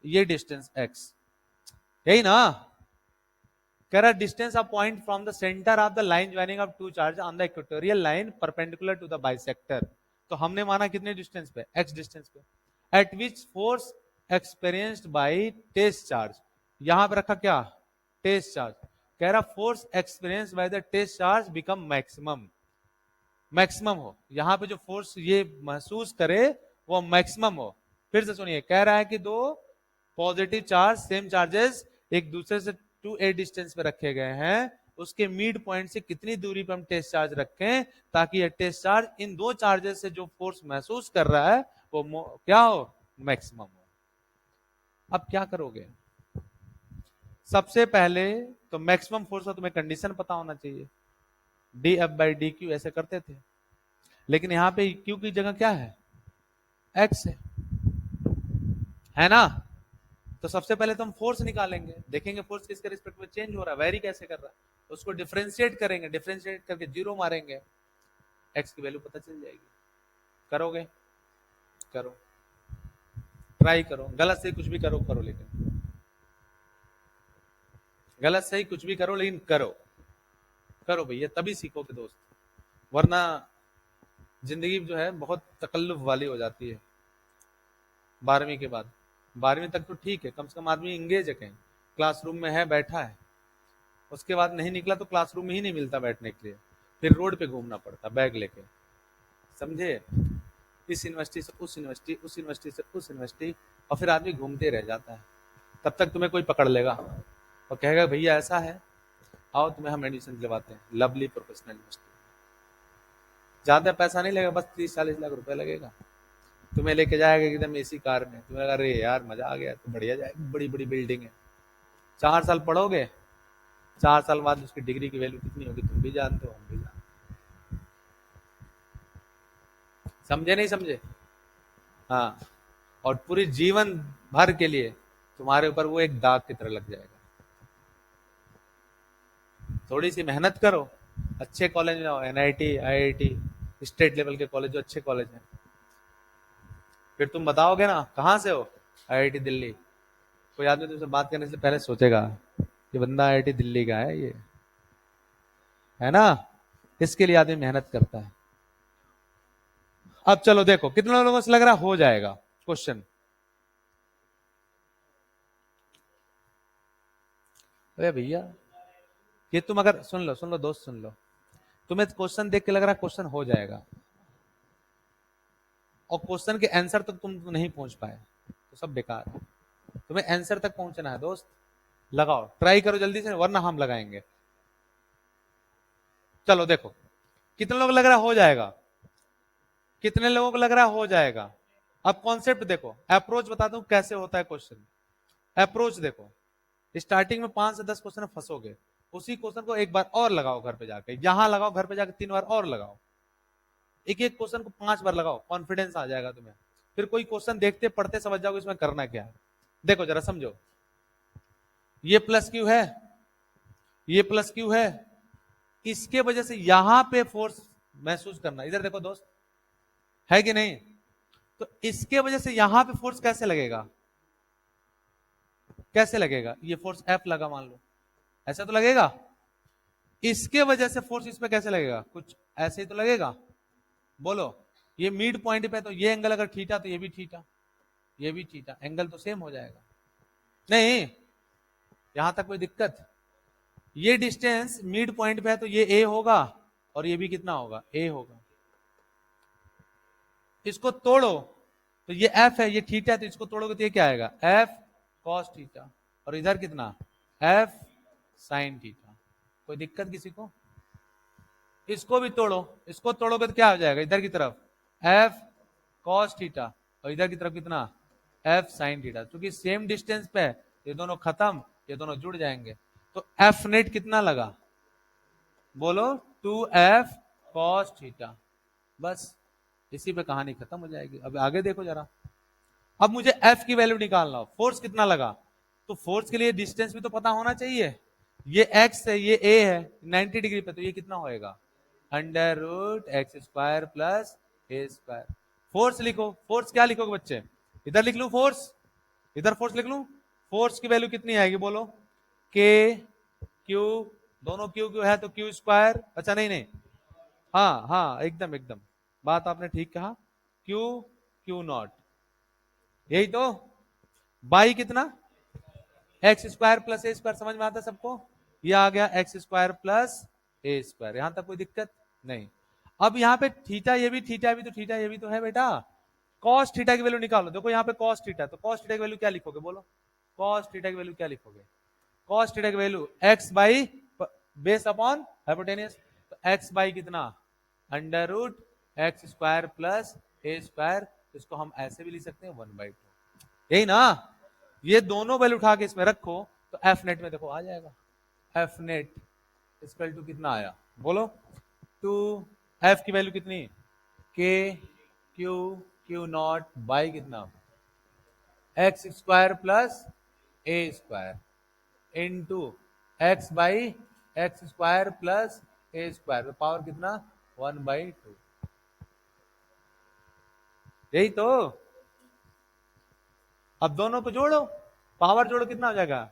ये डिस्टेंस x, यही ना? कह रहा distance of point from the centre of the line joining of two charge on the equatorial line perpendicular to the bisector. तो हमने माना कितने डिस्टेंस पे? x डिस्टेंस पे। At which force experienced by test charge, यहां पे रखा क्या? Test charge. कह रहा force experience by the test charge become maximum, maximum हो, यहां पे जो फोर्स ये महसूस करे वो मैक्सिमम हो। फिर से सुनिए, कह रहा है कि दो पॉजिटिव चार्ज सेम चार्जेस एक दूसरे से 2a डिस्टेंस पे रखे गए हैं, उसके मिड पॉइंट से कितनी दूरी पे हम टेस्ट चार्ज रखें ताकि ये टेस्ट चार्ज इन दो चार्जेस से जो फोर्स महसूस कर रहा है वो क्या हो? मैक्सिमम हो। अब क्या करोगे? सबसे पहले तो मैक्सिमम फोर्स का तुम्हें कंडीशन पता होना चाहिए, D F by D Q ऐसे करते थे, लेकिन यहां पे क्यू की जगह क्या है? एक्स है ना? तो सबसे पहले तो हम फोर्स निकालेंगे, देखेंगे फोर्स किसके रिस्पेक्ट में चेंज हो रहा है, वेरी कैसे कर रहा है, उसको डिफरेंशिएट करेंगे, डिफरेंशिएट करके जीरो मारेंगे, एक्स की वैल्यू पता चल जाएगी। करोगे? करो, ट्राई करो, गलत सही कुछ भी करो, करो, लेकिन गलत सही कुछ भी करो, लेकिन करो, करो भैया, तभी सीखोगे दोस्त, वरना जिंदगी जो है बहुत तकल्लुफ वाली हो जाती है 12वीं के बाद। 12वीं तक तो ठीक है, कम से कम आदमी इंगेज है, कहीं क्लासरूम में है, बैठा है, उसके बाद नहीं निकला तो क्लासरूम में ही नहीं मिलता बैठने के लिए, फिर रोड पे घूमना पड़ता बैग लेके, समझे? इस यूनिवर्सिटी से उस यूनिवर्सिटी, उस यूनिवर्सिटी से उस यूनिवर्सिटी, और फिर आदमी घूमते रह जाता है। तब तक तुम्हें कोई पकड़ लेगा और कहेगा भैया ऐसा है, आओ तुम्हें हम एडमिशन दिलवाते हैं लवली प्रोफेशनल यूनिवर्सिटी। ज्यादा पैसा नहीं लगेगा, बस 30-40 लाख रुपए लगेगा, तुम्हें लेके जाएगा एकदम एसी कार में, तुम्हें लगा अरे यार मजा आ गया, तो बढ़िया जाएगा, बड़ी बड़ी बिल्डिंग है, 4 साल पढ़ोगे, 4 साल बाद उसकी डिग्री की वैल्यू कितनी होगी तुम भी जानते हो, हम भी जानते, समझे नहीं समझे? हाँ, और पूरी जीवन भर के लिए तुम्हारे ऊपर वो एक दाग की तरह लग जाएगा। थोड़ी सी मेहनत करो, अच्छे कॉलेज में जाओ, एनआईटी, आईआईटी, स्टेट लेवल के कॉलेज जो अच्छे कॉलेज हैं, फिर तुम बताओगे ना कहाँ से हो, आईआईटी दिल्ली, कोई आदमी तुमसे बात करने से पहले सोचेगा ये बंदा आईआईटी दिल्ली का है, ये है ना। इसके लिए आदमी मेहनत करता है। अब चलो देखो कितने लोगों से लग रहा हो जाएगा क्वेश्चन। अरे भैया ये तुम अगर सुन लो दोस्त, सुन लो, तुम्हें क्वेश्चन देख के लग रहा क्वेश्चन हो जाएगा और क्वेश्चन के आंसर तक तुम नहीं पहुंच पाए तो सब बेकार है। तुम्हें आंसर तक पहुंचना है दोस्त, लगाओ, ट्राई करो जल्दी से, वरना हम लगाएंगे। चलो देखो कितने लोग लग रहा हो जाएगा, कितने लोगों को लग रहा हो जाएगा। अब कॉन्सेप्ट देखो, अप्रोच बताता हूं कैसे होता है क्वेश्चन। अप्रोच देखो, स्टार्टिंग में 5 से 10 क्वेश्चन फंसोगे, उसी क्वेश्चन को एक बार और लगाओ घर पे जाके, यहां लगाओ, घर पे जाके 3 बार और लगाओ, एक एक क्वेश्चन को 5 बार लगाओ, कॉन्फिडेंस आ जाएगा तुम्हें। फिर कोई क्वेश्चन देखते पढ़ते समझ जाओगे इसमें करना क्या है। देखो जरा समझो, ये प्लस क्यू है, ये प्लस क्यू है, इसके वजह से यहां पे फोर्स महसूस करना, इधर देखो दोस्त, है कि नहीं। तो इसके वजह से यहां पे फोर्स कैसे लगेगा, कैसे लगेगा, ये फोर्स एफ लगा मान लो, ऐसा तो लगेगा। इसके वजह से फोर्स इस पे कैसे लगेगा, कुछ ऐसे ही तो लगेगा। बोलो, ये मिड पॉइंट पे तो ये एंगल अगर थीटा तो ये भी थीटा, ये भी थीटा, एंगल तो सेम हो जाएगा। नहीं, यहां तक कोई दिक्कत। ये डिस्टेंस मिड पॉइंट पे है तो ये ए होगा और ये भी कितना होगा, ए होगा। इसको तोड़ो तो ये एफ है, ये थीटा है, तो इसको तोड़ोगे तो ये क्या आएगा, एफ कॉस थीटा, और इधर कितना, एफ साइन थीटा। कोई दिक्कत किसी को। इसको भी तोड़ो, इसको तोड़ोगे तो क्या हो जाएगा, इधर की तरफ एफ कॉस थीटा और इधर की तरफ कितना, एफ साइन थीटा। क्योंकि सेम डिस्टेंस पे है, ये दोनों खत्म, ये दोनों जुड़ जाएंगे। तो एफ नेट कितना लगा, बोलो 2f cos थीटा। बस इसी पे कहानी खत्म हो जाएगी। अब आगे देखो जरा, अब मुझे f की वैल्यू निकालना हो, फोर्स कितना लगा, तो फोर्स के लिए डिस्टेंस भी तो पता होना चाहिए। ये x है, ये a है 90 डिग्री पे, तो ये कितना होएगा, under root X square plus ए स्क्वायर। फोर्स लिखो, फोर्स क्या लिखोगे बच्चे, इधर लिख लू फोर्स, इधर फोर्स लिख लू। फोर्स की वैल्यू कितनी आएगी बोलो, के क्यू, दोनों क्यू क्यू है तो क्यू स्क्वायर, अच्छा नहीं नहीं, हाँ हाँ एकदम एकदम, बात आपने ठीक कहा, क्यू क्यू नॉट, यही तो। बाई कितना, एक्स स्क्वायर प्लस ए स्क्वायर, समझ में आता है सबको, ये आ गया एक्स स्क्वायर प्लस ए स्क्वायर, यहां तक कोई दिक्कत नहीं। अब यहाँ पे थीटा, ये भी थीटा, भी तो थीटा, ये भी तो है बेटा। कॉस थीटा की वैल्यू निकालो, देखो यहाँ पे कॉस थीटा, तो कॉस थीटा की वैल्यू क्या लिखोगे बोलो, कॉस थीटा की वैल्यू क्या लिखोगे, कॉस थीटा की value X by base upon hypotenuse, तो एक्स बाई कितना, under root X square plus ए स्क्वायर, इसको हम ऐसे भी लिख सकते हैं 1/2, यही ना। ये दोनों वैल्यू उठा के इसमें रखो तो एफ नेट में देखो आ जाएगा, एफ नेट इक्वल टू कितना आया बोलो, 2 एफ की वैल्यू कितनी, के क्यू क्यू नॉट बाई कितना, x square plus A square into x by x square plus A square, power कितना 1/2, यही तो। अब दोनों को जोड़ो, पावर जोड़ो, कितना हो जाएगा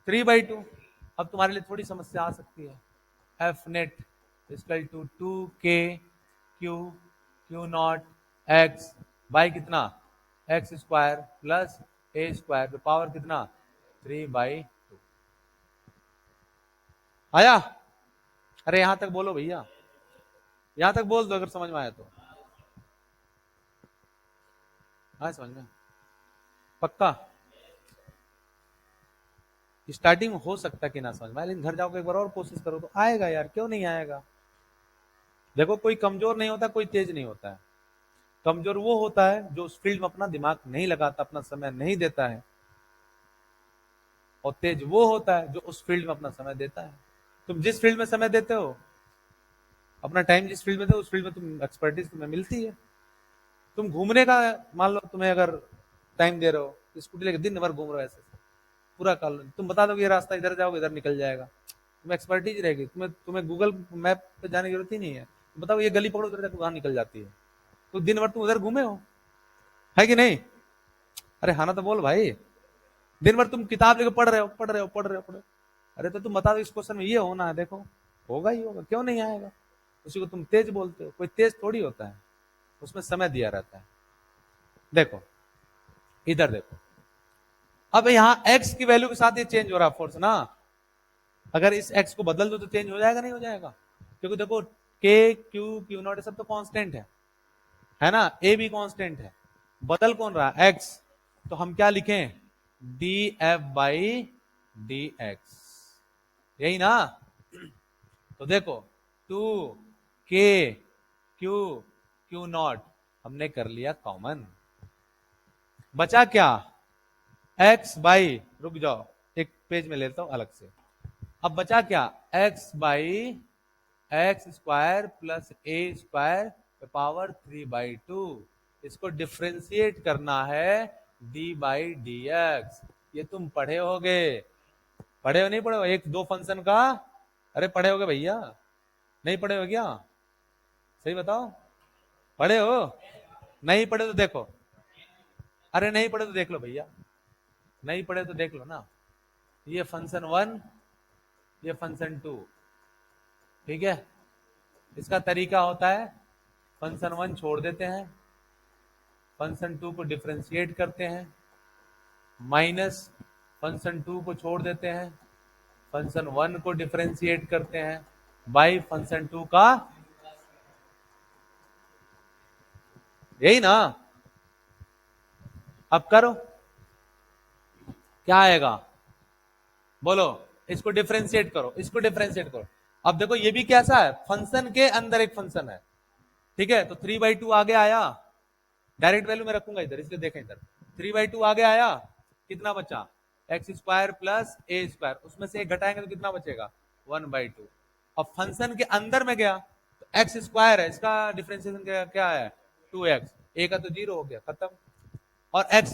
3/2। अब तुम्हारे लिए थोड़ी समस्या आ सकती है, F net equal to 2k Q Q naught X by कितना, एक्स स्क्वायर प्लस ए स्क्वायर, तो पावर कितना 3/2 आया। अरे यहां तक बोलो भैया, यहां तक बोल दो अगर समझ में आया तो, हाँ समझ में, पक्का। स्टार्टिंग में हो सकता है कि ना समझ में आए, लेकिन घर जाओगे एक बार और कोशिश करो तो आएगा यार, क्यों नहीं आएगा। देखो कोई कमजोर नहीं होता, कोई तेज नहीं होता है। कमजोर वो होता है जो उस फील्ड में अपना दिमाग नहीं लगाता, अपना समय नहीं देता है, और तेज वो होता है जो उस फील्ड में अपना समय देता है। तुम जिस फील्ड में समय देते हो, अपना टाइम जिस फील्ड में दो, उस फील्ड में तुम एक्सपर्टीज तुम्हें मिलती है। तुम घूमने का मान लो, तुम्हें अगर टाइम दे रहे हो, स्कूटी लेके दिन भर घूम रहे हो ऐसे पूरा कॉलोनी, तुम बता दो कि ये रास्ता इधर जाओगे इधर निकल जाएगा, तुम्हें एक्सपर्टीज रहेगी, तुम्हें गूगल मैप पे जाने की जरूरत ही नहीं है, बताओ ये गली पकड़ो उधर जाकर वहां निकल जाती है, तो दिन भर तुम उधर घूमे हो, है कि नहीं? अरे हाँ ना तो बोल भाई, दिन भर तुम किताब लेके पढ़ रहे हो पढ़ रहे हो पढ़ रहे हो पढ़ रहे हो, अरे तो तुम बता दो इस क्वेश्चन में ये होना है, देखो होगा ही होगा, क्यों नहीं आएगा? उसी को तुम तेज बोलते हो, कोई तेज थोड़ी होता है, उसमें समय दिया रहता है। देखो इधर देखो, अब यहां x की वैल्यू के साथ ये चेंज हो रहा है फोर्स ना, अगर इस x को बदल दो तो चेंज हो जाएगा नहीं हो जाएगा? क्योंकि देखो k q नॉट सब तो कांस्टेंट है ना, a भी कांस्टेंट है, बदल कौन रहा है? x, तो हम क्या लिखें? df बाई dx, यही ना? तो देखो 2k q नॉट हमने कर लिया कॉमन, बचा क्या? x बाई, रुक जाओ एक पेज में लेता हूं अलग से, अब बचा क्या? x by x square plus A square power 3/2, इसको डिफ्रेंशिएट करना है d बाई डी एक्स, ये तुम पढ़े होगे, पढ़े हो नहीं पढ़े हो एक दो फंक्शन का? अरे पढ़े होगे भैया, नहीं पढ़े हो क्या? सही बताओ, पढ़े हो? नहीं पढ़े तो देखो, अरे नहीं पढ़े तो देख लो भैया, नहीं पढ़े तो देख लो ना, ये फंक्शन 1, ये फंक्शन 2, ठीक है? इसका तरीका होता है फंक्शन 1 छोड़ देते हैं, फंक्शन 2 को डिफरेंशिएट करते हैं, माइनस फंक्शन 2 को छोड़ देते हैं, फंक्शन 1 को डिफरेंशिएट करते हैं बाई फंक्शन 2 का, यही ना? अब करो क्या आएगा, बोलो, इसको डिफरेंशिएट करो, इसको डिफरेंशिएट करो, अब देखो ये भी कैसा है? फंक्शन के अंदर एक फंक्शन है, ठीक है? तो 3/2 आगे आया, डायरेक्ट वैल्यू में रखूंगा इधर, इसलिए देखें इधर 3/2 आगे आया, कितना बचा? एक्स स्क्वायर प्लस ए स्क्वायर, उसमें से एक घटाएंगे तो कितना बचेगा? 1/2। अब फंक्शन के अंदर में गया तो एक्स स्क्वायर है, इसका डिफरेंशिएशन क्या है? 2x, ए का तो 0 हो गया, खत्म, और x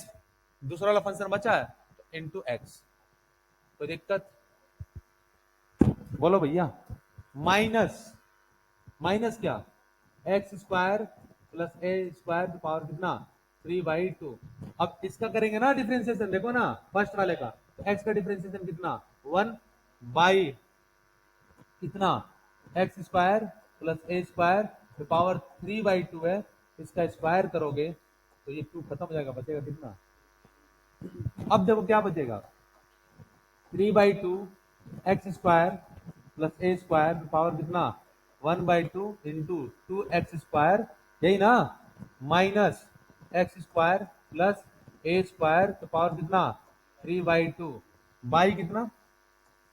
दूसरा वाला फंक्शन बचा है तो इंटू एक्स, कोई दिक्कत? बोलो भैया, माइनस, माइनस क्या? एक्स स्क्वायर प्लस ए स्क्वायर पावर कितना? 3/2। अब इसका करेंगे ना डिफरेंशिएशन, देखो ना फर्स्ट वाले का, तो एक्स का डिफरेंशिएशन कितना? 1 बाई कितना? एक्स स्क्वायर प्लस ए स्क्वायर तो पावर 3/2 है, इसका स्क्वायर करोगे तो ये 2 खत्म हो जाएगा, बचेगा कितना? अब देखो क्या बचेगा? 3/2 एक्स स्क्वायर प्लस ए स्क्वायर पावर कितना? 1/2 इंटू 2x स्क्वायर, यही ना? माइनस एक्स स्क्वायर प्लस ए स्क्वायर तो पावर कितना? 3/2 बाई कितना?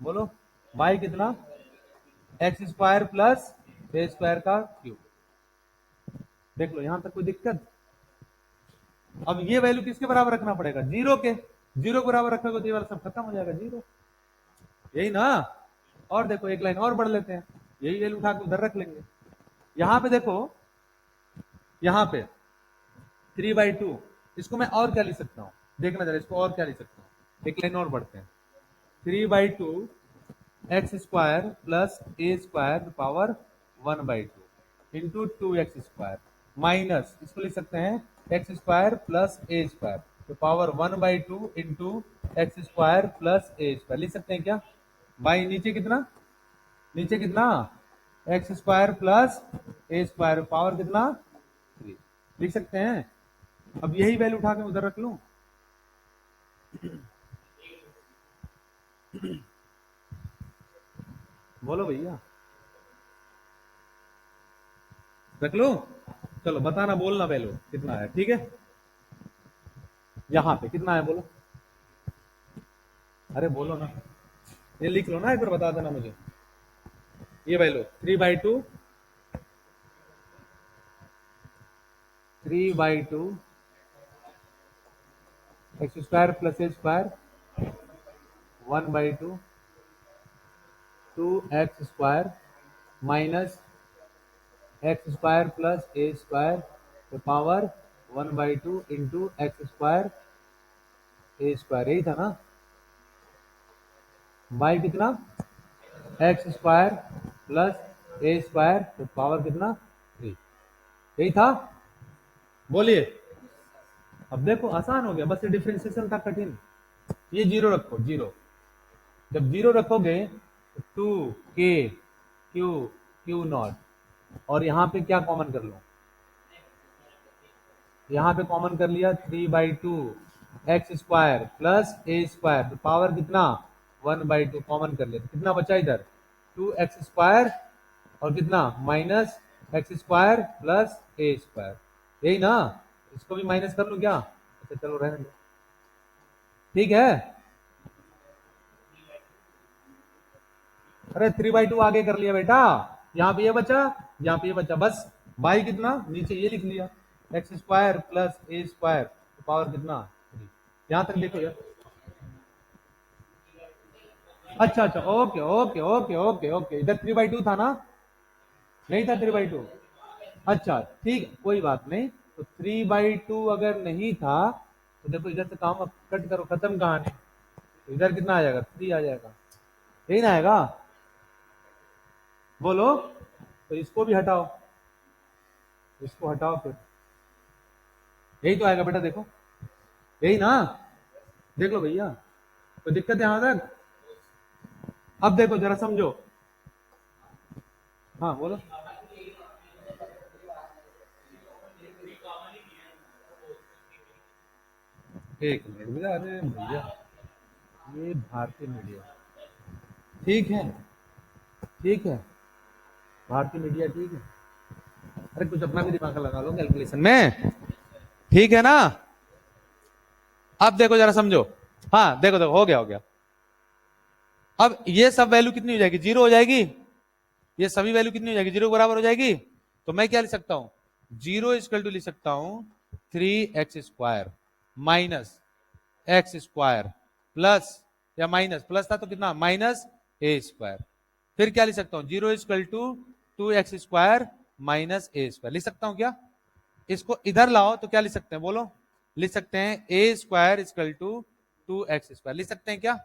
बोलो बाई कितना? एक्स स्क्वायर प्लस ए स्क्वायर का क्यूब, देख लो यहां तक कोई दिक्कत? अब ये वैल्यू किसके बराबर रखना पड़ेगा? 0 के, 0 के बराबर रखोगे तो ये वाला सब खत्म हो जाएगा, 0, यही ना? और देखो एक लाइन और बढ़ लेते हैं, यही वैल्यू उठा के उधर रख लेंगे, यहां पे देखो, यहां पे 3/2, इसको मैं और क्या लिख सकता हूं? देखना जरा, इसको और क्या लिख सकता हूं, एक लाइन और बढ़ते हैं, 3/2 एक्स स्क्वायर प्लस ए square power 1/2 into 2x square, minus इसको लिख सकते हैं एक्स स्क्वायर प्लस ए स्क्वायर तो power 1/2 into x square plus ए स्क्वायर, लिख सकते हैं क्या? बाई नीचे कितना? नीचे कितना? एक्स स्क्वायर प्लस ए स्क्वायर पावर कितना? 3, लिख सकते हैं? अब यही वैल्यू उठा के उधर रख लूं, बोलो भैया, रख लो? चलो बताना, बोलना वैल्यू कितना है, ठीक है? यहां पे कितना है बोलो, अरे बोलो ना, ये लिख लो ना, एक बार बता देना मुझे, ये value 3/2 x square plus A square 1/2 2x square minus x square plus A square power 1/2 into x square a square, यही था ना, बाई कितना एक्स स्क्वायर प्लस ए स्क्वायर तो पावर कितना 3, यही था। बोलिए, अब देखो आसान हो गया, बस ये डिफरेंशिएशन था कठिन। ये जीरो रखो, जीरो, जब जीरो रखोगे तो 2k क्यू क्यू नॉट, और यहाँ पे क्या कॉमन कर लो, यहाँ पे कॉमन कर लिया 3/2 एक्स स्क्वायर प्लस ए स्क्वायर तो पावर कितना 1/2 कॉमन कर लिया, तो कितना बचा इधर 2x स्क्वायर और कितना माइनस एक्स स्क्वायर प्लस ए स्क्वायर, यही ना। इसको भी माइनस कर लूं क्या, अच्छा चलो रहने दो, ठीक है। अरे 3/2 आगे कर लिया बेटा, यहाँ पे ये बचा, यहाँ पे ये बचा, बस बाई कितना नीचे ये लिख लिया एक्स स्क्वायर प्लस ए स्क्वायर तो पावर कितना 3, यहां तक देखो यार। अच्छा अच्छा, okay okay okay okay okay, इधर 3/2 था ना, नहीं था 3/2, अच्छा ठीक है कोई बात नहीं। तो 3/2 अगर नहीं था तो देखो इधर से काम अब कट करो, खत्म कहानी, तो इधर कितना आ जाएगा 3 आ जाएगा, यही ना आएगा, बोलो। तो इसको भी हटाओ, इसको हटाओ फिर, यही तो आएगा बेटा, देखो यही ना, देख लो भैया, कोई दिक्कत है यहां तक। अब देखो जरा समझो, हाँ बोलो। एक मिनट भैया, अरे भैया ये भारतीय मीडिया, ठीक है ठीक है, भारतीय मीडिया ठीक है, अरे कुछ अपना भी दिमाग लगा लो कैलकुलेशन में, ठीक है ना। अब देखो जरा समझो, हाँ देखो देखो हो गया हो गया। अब ये सब वैल्यू कितनी हो जाएगी, जीरो हो जाएगी, ये सभी वैल्यू कितनी हो जाएगी, जीरो बराबर हो जाएगी। तो मैं क्या लिख सकता हूं, जीरो इक्वल टू लिख सकता हूं 3x² minus x square plus, या माइनस प्लस था तो कितना माइनस ए स्क्वायर, फिर क्या लिख सकता हूं, zero equal to 2x² minus A square लिख सकता हूं क्या। इसको इधर लाओ तो क्या लिख सकते हैं बोलो, लिख सकते हैं ए स्क्वायर इक्वल टू 2x² लिख सकते हैं क्या,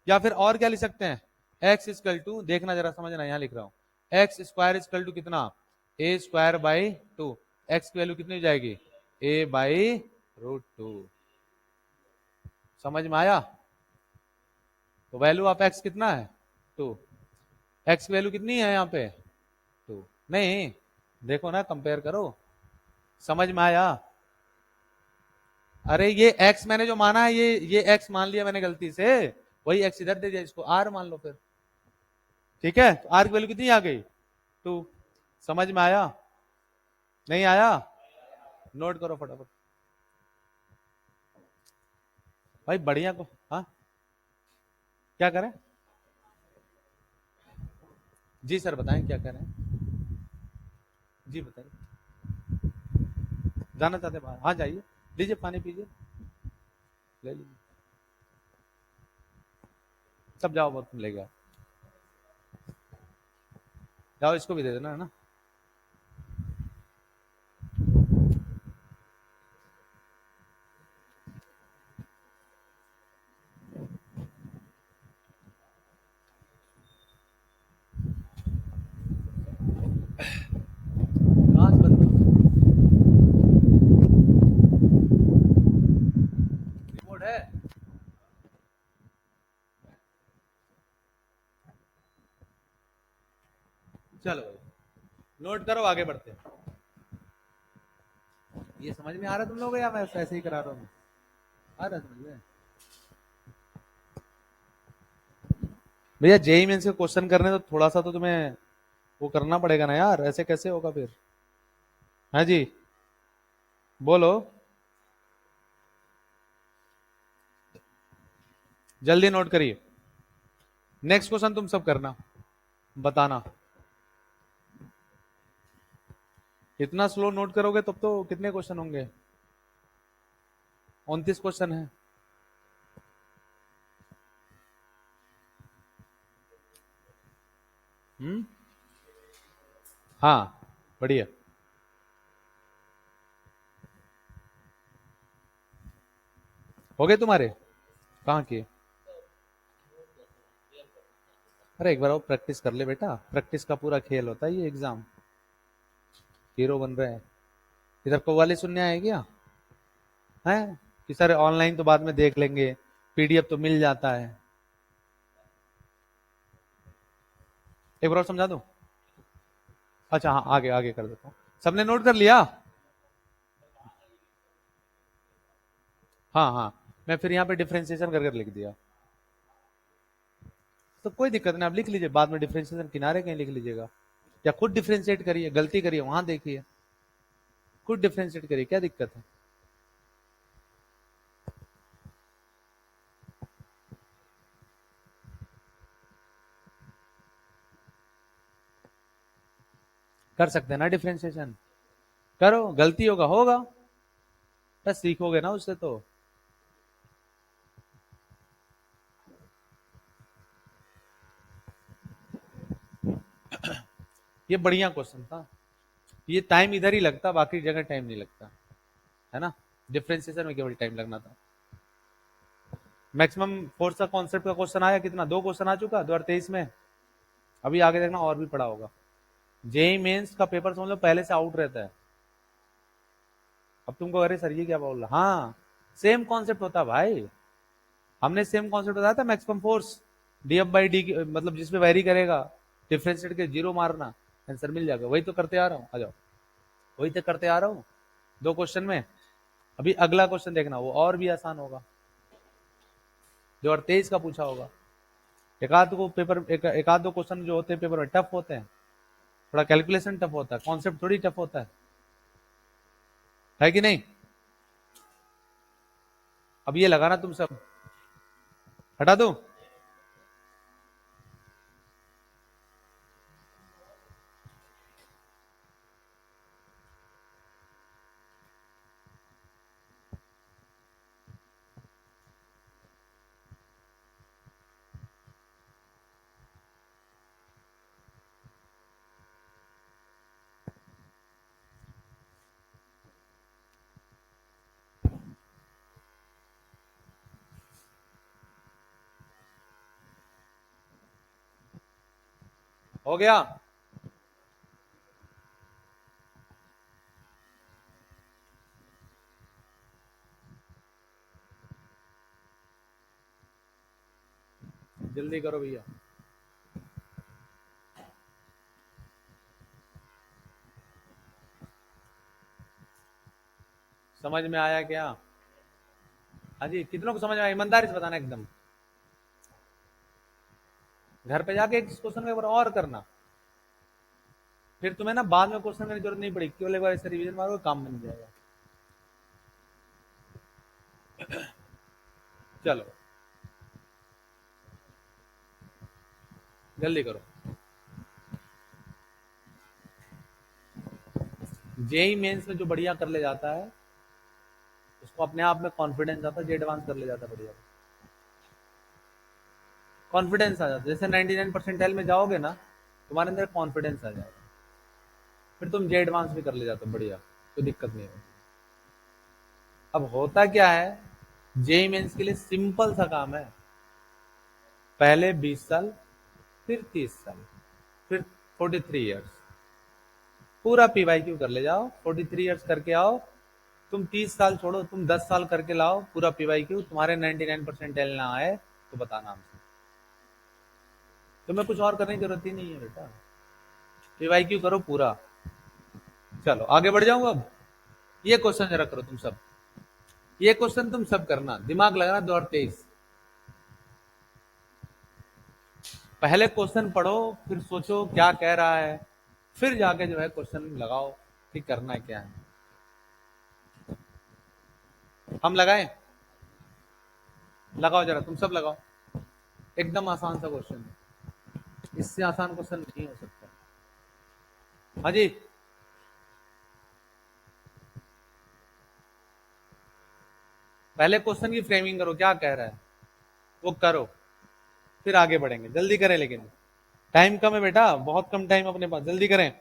या फिर और क्या लिख सकते हैं, x इक्वल टू, देखना जरा समझना, यहां लिख रहा हूं एक्स स्क्वायर इक्वल टू कितना ए स्क्वायर बाई 2, एक्स की वैल्यू कितनी हो जाएगी a/√2, समझ में आया। तो वैल्यू ऑफ एक्स कितना है 2, एक्स की वैल्यू कितनी है यहाँ पे 2, नहीं देखो ना कंपेयर करो, समझ में आया। अरे ये x मैंने जो माना है, ये x मान लिया मैंने गलती से, वही x इधर दे दिया, इसको r मान लो फिर, ठीक है। तो r की वैल्यू कितनी आ गई 2, समझ में आया, नहीं आया, नोट करो फटाफट भाई, बढ़िया को, हाँ क्या करें, जी सर बताएं क्या करें, जी बताइए, जाना चाहते बाहर, हाँ जाइए, लीजिए पानी पीजिए, ले लीजिए, सब जाओ बहुत ले गया, जाओ इसको भी दे देना है ना। रिपोर्ट है, चलो नोट करो आगे बढ़ते हैं। ये समझ में आ रहा है तुम लोग, या मैं ऐसे ही करा रहा हूँ, आ रहा समझ में भैया, जेई मेंस के क्वेश्चन करने तो थोड़ा सा तो तुम्हें वो करना पड़ेगा ना यार, ऐसे कैसे होगा फिर, हाँ जी बोलो, जल्दी नोट करिए, नेक्स्ट क्वेश्चन तुम सब करना, बताना, इतना स्लो नोट करोगे तब तो कितने क्वेश्चन होंगे, 29 क्वेश्चन है। हाँ बढ़िया, हो गए तुम्हारे, कहाँ की? अरे एक बार वो प्रैक्टिस कर ले बेटा, प्रैक्टिस का पूरा खेल होता है ये एग्जाम। हीरो बन रहे हैं। इधर कव्वाली सुनने आए क्या? हैं कि सर ऑनलाइन तो बाद में देख लेंगे, पीडीएफ तो मिल जाता है। एक बार और समझा दूं? अच्छा हाँ, आगे आगे कर देता हूँ। सबने नोट कर लिया? हाँ हाँ, मैं फिर यहाँ पे डिफरेंशिएशन कर लिख दिया। तो कोई दिक्कत नहीं, आप लिख लीजिए, बाद में डिफरेंशिएशन किनारे कहीं लिख लीजिएगा, या खुद डिफरेंशिएट करिए, गलती करिए वहां देखिए, खुद डिफरेंशिएट करिए, क्या दिक्कत है? कर सकते हैं ना डिफरेंशिएशन। करो, गलती होगा होगा, बस सीखोगे ना उससे तो। ये बढ़िया क्वेश्चन था, ये टाइम इधर ही लगता, बाकी जगह टाइम नहीं लगता है ना, डिफरेंशिएशन में केवल टाइम लगना था। मैक्सिमम फोर्स का कॉन्सेप्ट का क्वेश्चन आया कितना, 2 क्वेश्चन आ चुका 2023 में। अभी आगे देखना और भी पड़ा होगा। जेई मेंस का पेपर समझ लो पहले से आउट रहता है। अब तुमको अरे सर ये क्या बोल रहा, हाँ सेम कॉन्सेप्ट होता है भाई। हमने सेम कॉन्सेप्ट बताया था, maximum force D F by D, मतलब जिसमें वेरी करेगा, डिफरेंशिएट के जीरो मारना, आंसर मिल जाएगा। वही तो करते आ रहा हूँ, आ जाओ, वही तो करते आ रहा हूँ 2 क्वेश्चन में। अभी अगला क्वेश्चन देखना, वो और भी आसान होगा, जो 23 का पूछा होगा। एक आध को पेपर, एक आध 2 क्वेश्चन जो होते हैं पेपर में टफ होते हैं, थोड़ा कैलकुलेशन टफ होता है, कॉन्सेप्ट थोड़ी टफ होता है कि नहीं? अब ये लगाना तुम सब, हटा दो। हो गया? जल्दी करो भैया। समझ में आया क्या? हाँ जी, कितनों को समझ में आया, ईमानदारी से बताना एकदम। घर पे जाके इस क्वेश्चन का एक बार और करना, फिर तुम्हें ना बाद में क्वेश्चन करने की जरूरत नहीं पड़ेगी, केवल एक बार ऐसे रिवीजन मारो, काम बन जाएगा। चलो जल्दी करो। जेई मेंस में जो बढ़िया कर ले जाता है, उसको अपने आप में कॉन्फिडेंस आता है, जे एडवांस कर ले जाता है बढ़िया, कॉन्फिडेंस आ जाता है। जैसे 99 परसेंटाइल में जाओगे ना, तुम्हारे अंदर कॉन्फिडेंस आ जाएगा, फिर तुम जे एडवांस भी कर ले जाते हो बढ़िया, कोई दिक्कत नहीं होती। अब होता क्या है, जेई मेंस के लिए सिंपल सा काम है, पहले 20 साल, फिर 30 साल, फिर 43 ईयर्स, पूरा पीवाई क्यू कर ले जाओ, 43 ईयर्स करके आओ। तुम 30 साल छोड़ो, तुम 10 साल करके लाओ पूरा पीवाई क्यू, तुम्हारे 99 परसेंटाइल ना आए तो बताना हमसे। तुम्हें कुछ और करने की जरूरत ही नहीं है बेटा, पीवाई क्यू करो पूरा। चलो आगे बढ़ जाऊंगा अब। ये क्वेश्चन जरा करो तुम सब, ये क्वेश्चन तुम सब करना, दिमाग लगाना 2023। पहले क्वेश्चन पढ़ो, फिर सोचो क्या कह रहा है, फिर जाके जो है क्वेश्चन लगाओ कि करना क्या है। हम लगाएं? लगाओ जरा, तुम सब लगाओ। एकदम आसान सा क्वेश्चन है, इससे आसान क्वेश्चन नहीं हो सकता। हाँ जी, पहले क्वेश्चन की फ्रेमिंग करो, क्या कह रहा है वो करो, फिर आगे बढ़ेंगे। जल्दी करें, लेकिन टाइम कम है बेटा, बहुत कम टाइम अपने पास, जल्दी करें।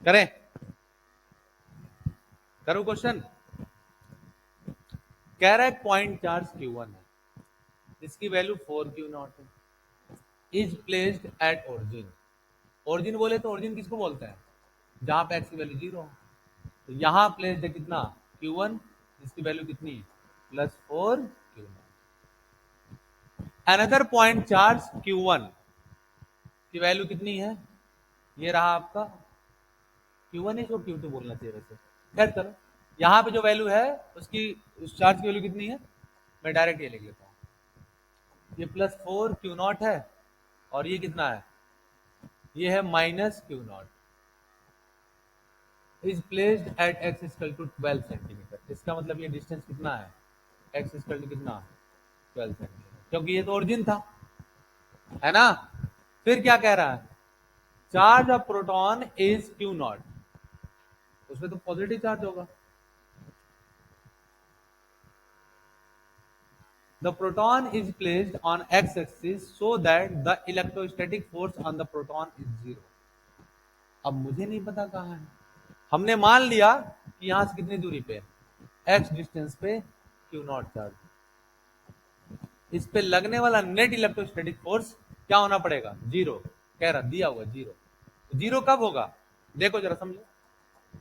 करें, करो क्वेश्चन। कह रहा है पॉइंट चार्ज Q1 है, इसकी वैल्यू 4Q0 है, is placed at origin. Origin बोले तो ओरिजिन किसको बोलते हैं, जहां पे x की वैल्यू 0 हो। तो यहां प्लेस्ड है कितना Q1, जिसकी वैल्यू कितनी +4Q0। Another point charge Q1 की वैल्यू कितनी है, ये रहा आपका Q1 इसको Q2 बोलना चाहिए वैसे, खैर चलो। यहां पे जो वैल्यू है उसकी, उस चार्ज की वैल्यू कितनी है, मैं डायरेक्ट ये लिख लेता हूं, ये +4Q0 है और ये कितना है, ये है -Q0, is placed at x equal to 12 centimetre. इसका मतलब ये डिस्टेंस कितना है, x इक्वल टू कितना 12 सेंटीमीटर, क्योंकि ये तो ओरिजिन था, है ना। फिर क्या कह रहा है, charge of proton is Q0, उसमें तो पॉजिटिव चार्ज होगा। The proton is placed on x-axis so that the electrostatic force on the proton is 0। अब मुझे नहीं पता कहाँ है, हमने मान लिया कि यहां से कितनी दूरी पे, x डिस्टेंस पे Q0 चार्ज, इस पे लगने वाला नेट इलेक्ट्रोस्टैटिक फोर्स क्या होना पड़ेगा, 0। कह रहा दिया हुआ 0, 0 कब होगा, देखो जरा समझो,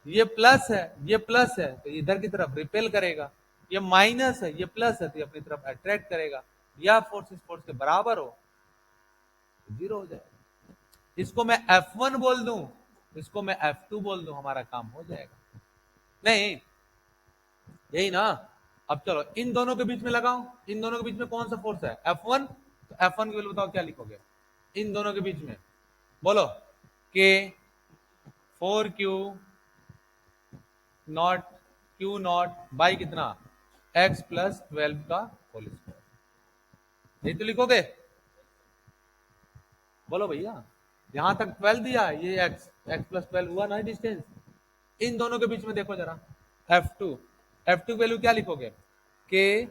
ये प्लस है, ये प्लस है तो इधर की तरफ रिपेल करेगा, ये माइनस है, ये प्लस है तो ये अपनी तरफ अट्रैक्ट करेगा, या फोर्स इस फोर्स के बराबर हो तो 0 हो जाएगा। इसको मैं F1 बोल दूं, इसको मैं F2 बोल दूं, हमारा काम हो जाएगा। नहीं यही ना। अब चलो इन दोनों के बीच में लगाओ, इन दोनों के बीच में कौन सा फोर्स है, F1, तो F1 की वैल्यू बताओ क्या लिखोगे, इन दोनों के बीच में बोलो, K 4Q not Q0 by कितना x प्लस 12 का होल स्क्वायर, नहीं तो लिखोगे, बोलो भैया, यहां तक 12 दिया, ये x प्लस 12 हुआ ना डिस्टेंस, इन दोनों के बीच में देखो जरा F2, F2 वैल्यू क्या लिखोगे, K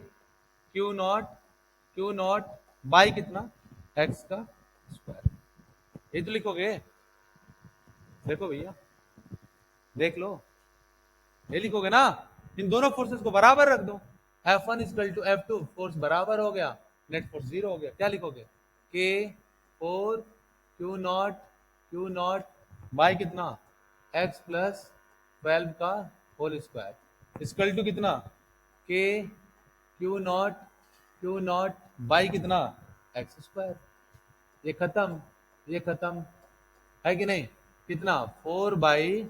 Q0 बाई कितना x का स्क्वायर, ये तो लिखोगे, देखो भैया देख लो, ये लिखोगे ना, इन दोनों फोर्सेस को बराबर रख दो, F1 equal to F2, force बराबर हो गया, नेट फोर्स 0 हो गया, क्या लिखोगे, K 4 Q0 बाई कितना x प्लस 12 का होल स्क्वायर इक्वल टू कितना K Q0 बाई कितना x स्क्वायर, ये खत्म, ये खत्म, है कि नहीं, कितना 4 बाई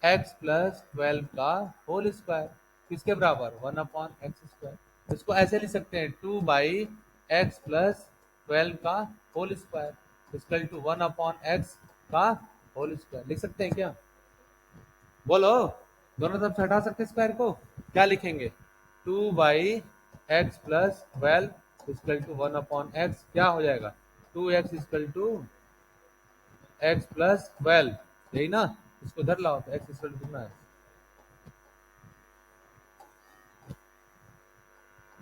x प्लस 12 का होल स्क्वायर, किसके बराबर 1 अपॉन एक्स स्क्वायर। इसको ऐसे लिख सकते हैं 2 बाई एक्स प्लस 12 का whole square equal to 1 upon X का होल स्क्वायर, लिख सकते हैं क्या, बोलो, दोनों तरफ से हटा सकते हैं स्क्वायर को, क्या लिखेंगे 2 by X plus 12 equal to 1 upon X, क्या हो जाएगा 2x equal to x plus 12, यही ना, इसको उधर लाओ तो x इक्वल टू कितना है,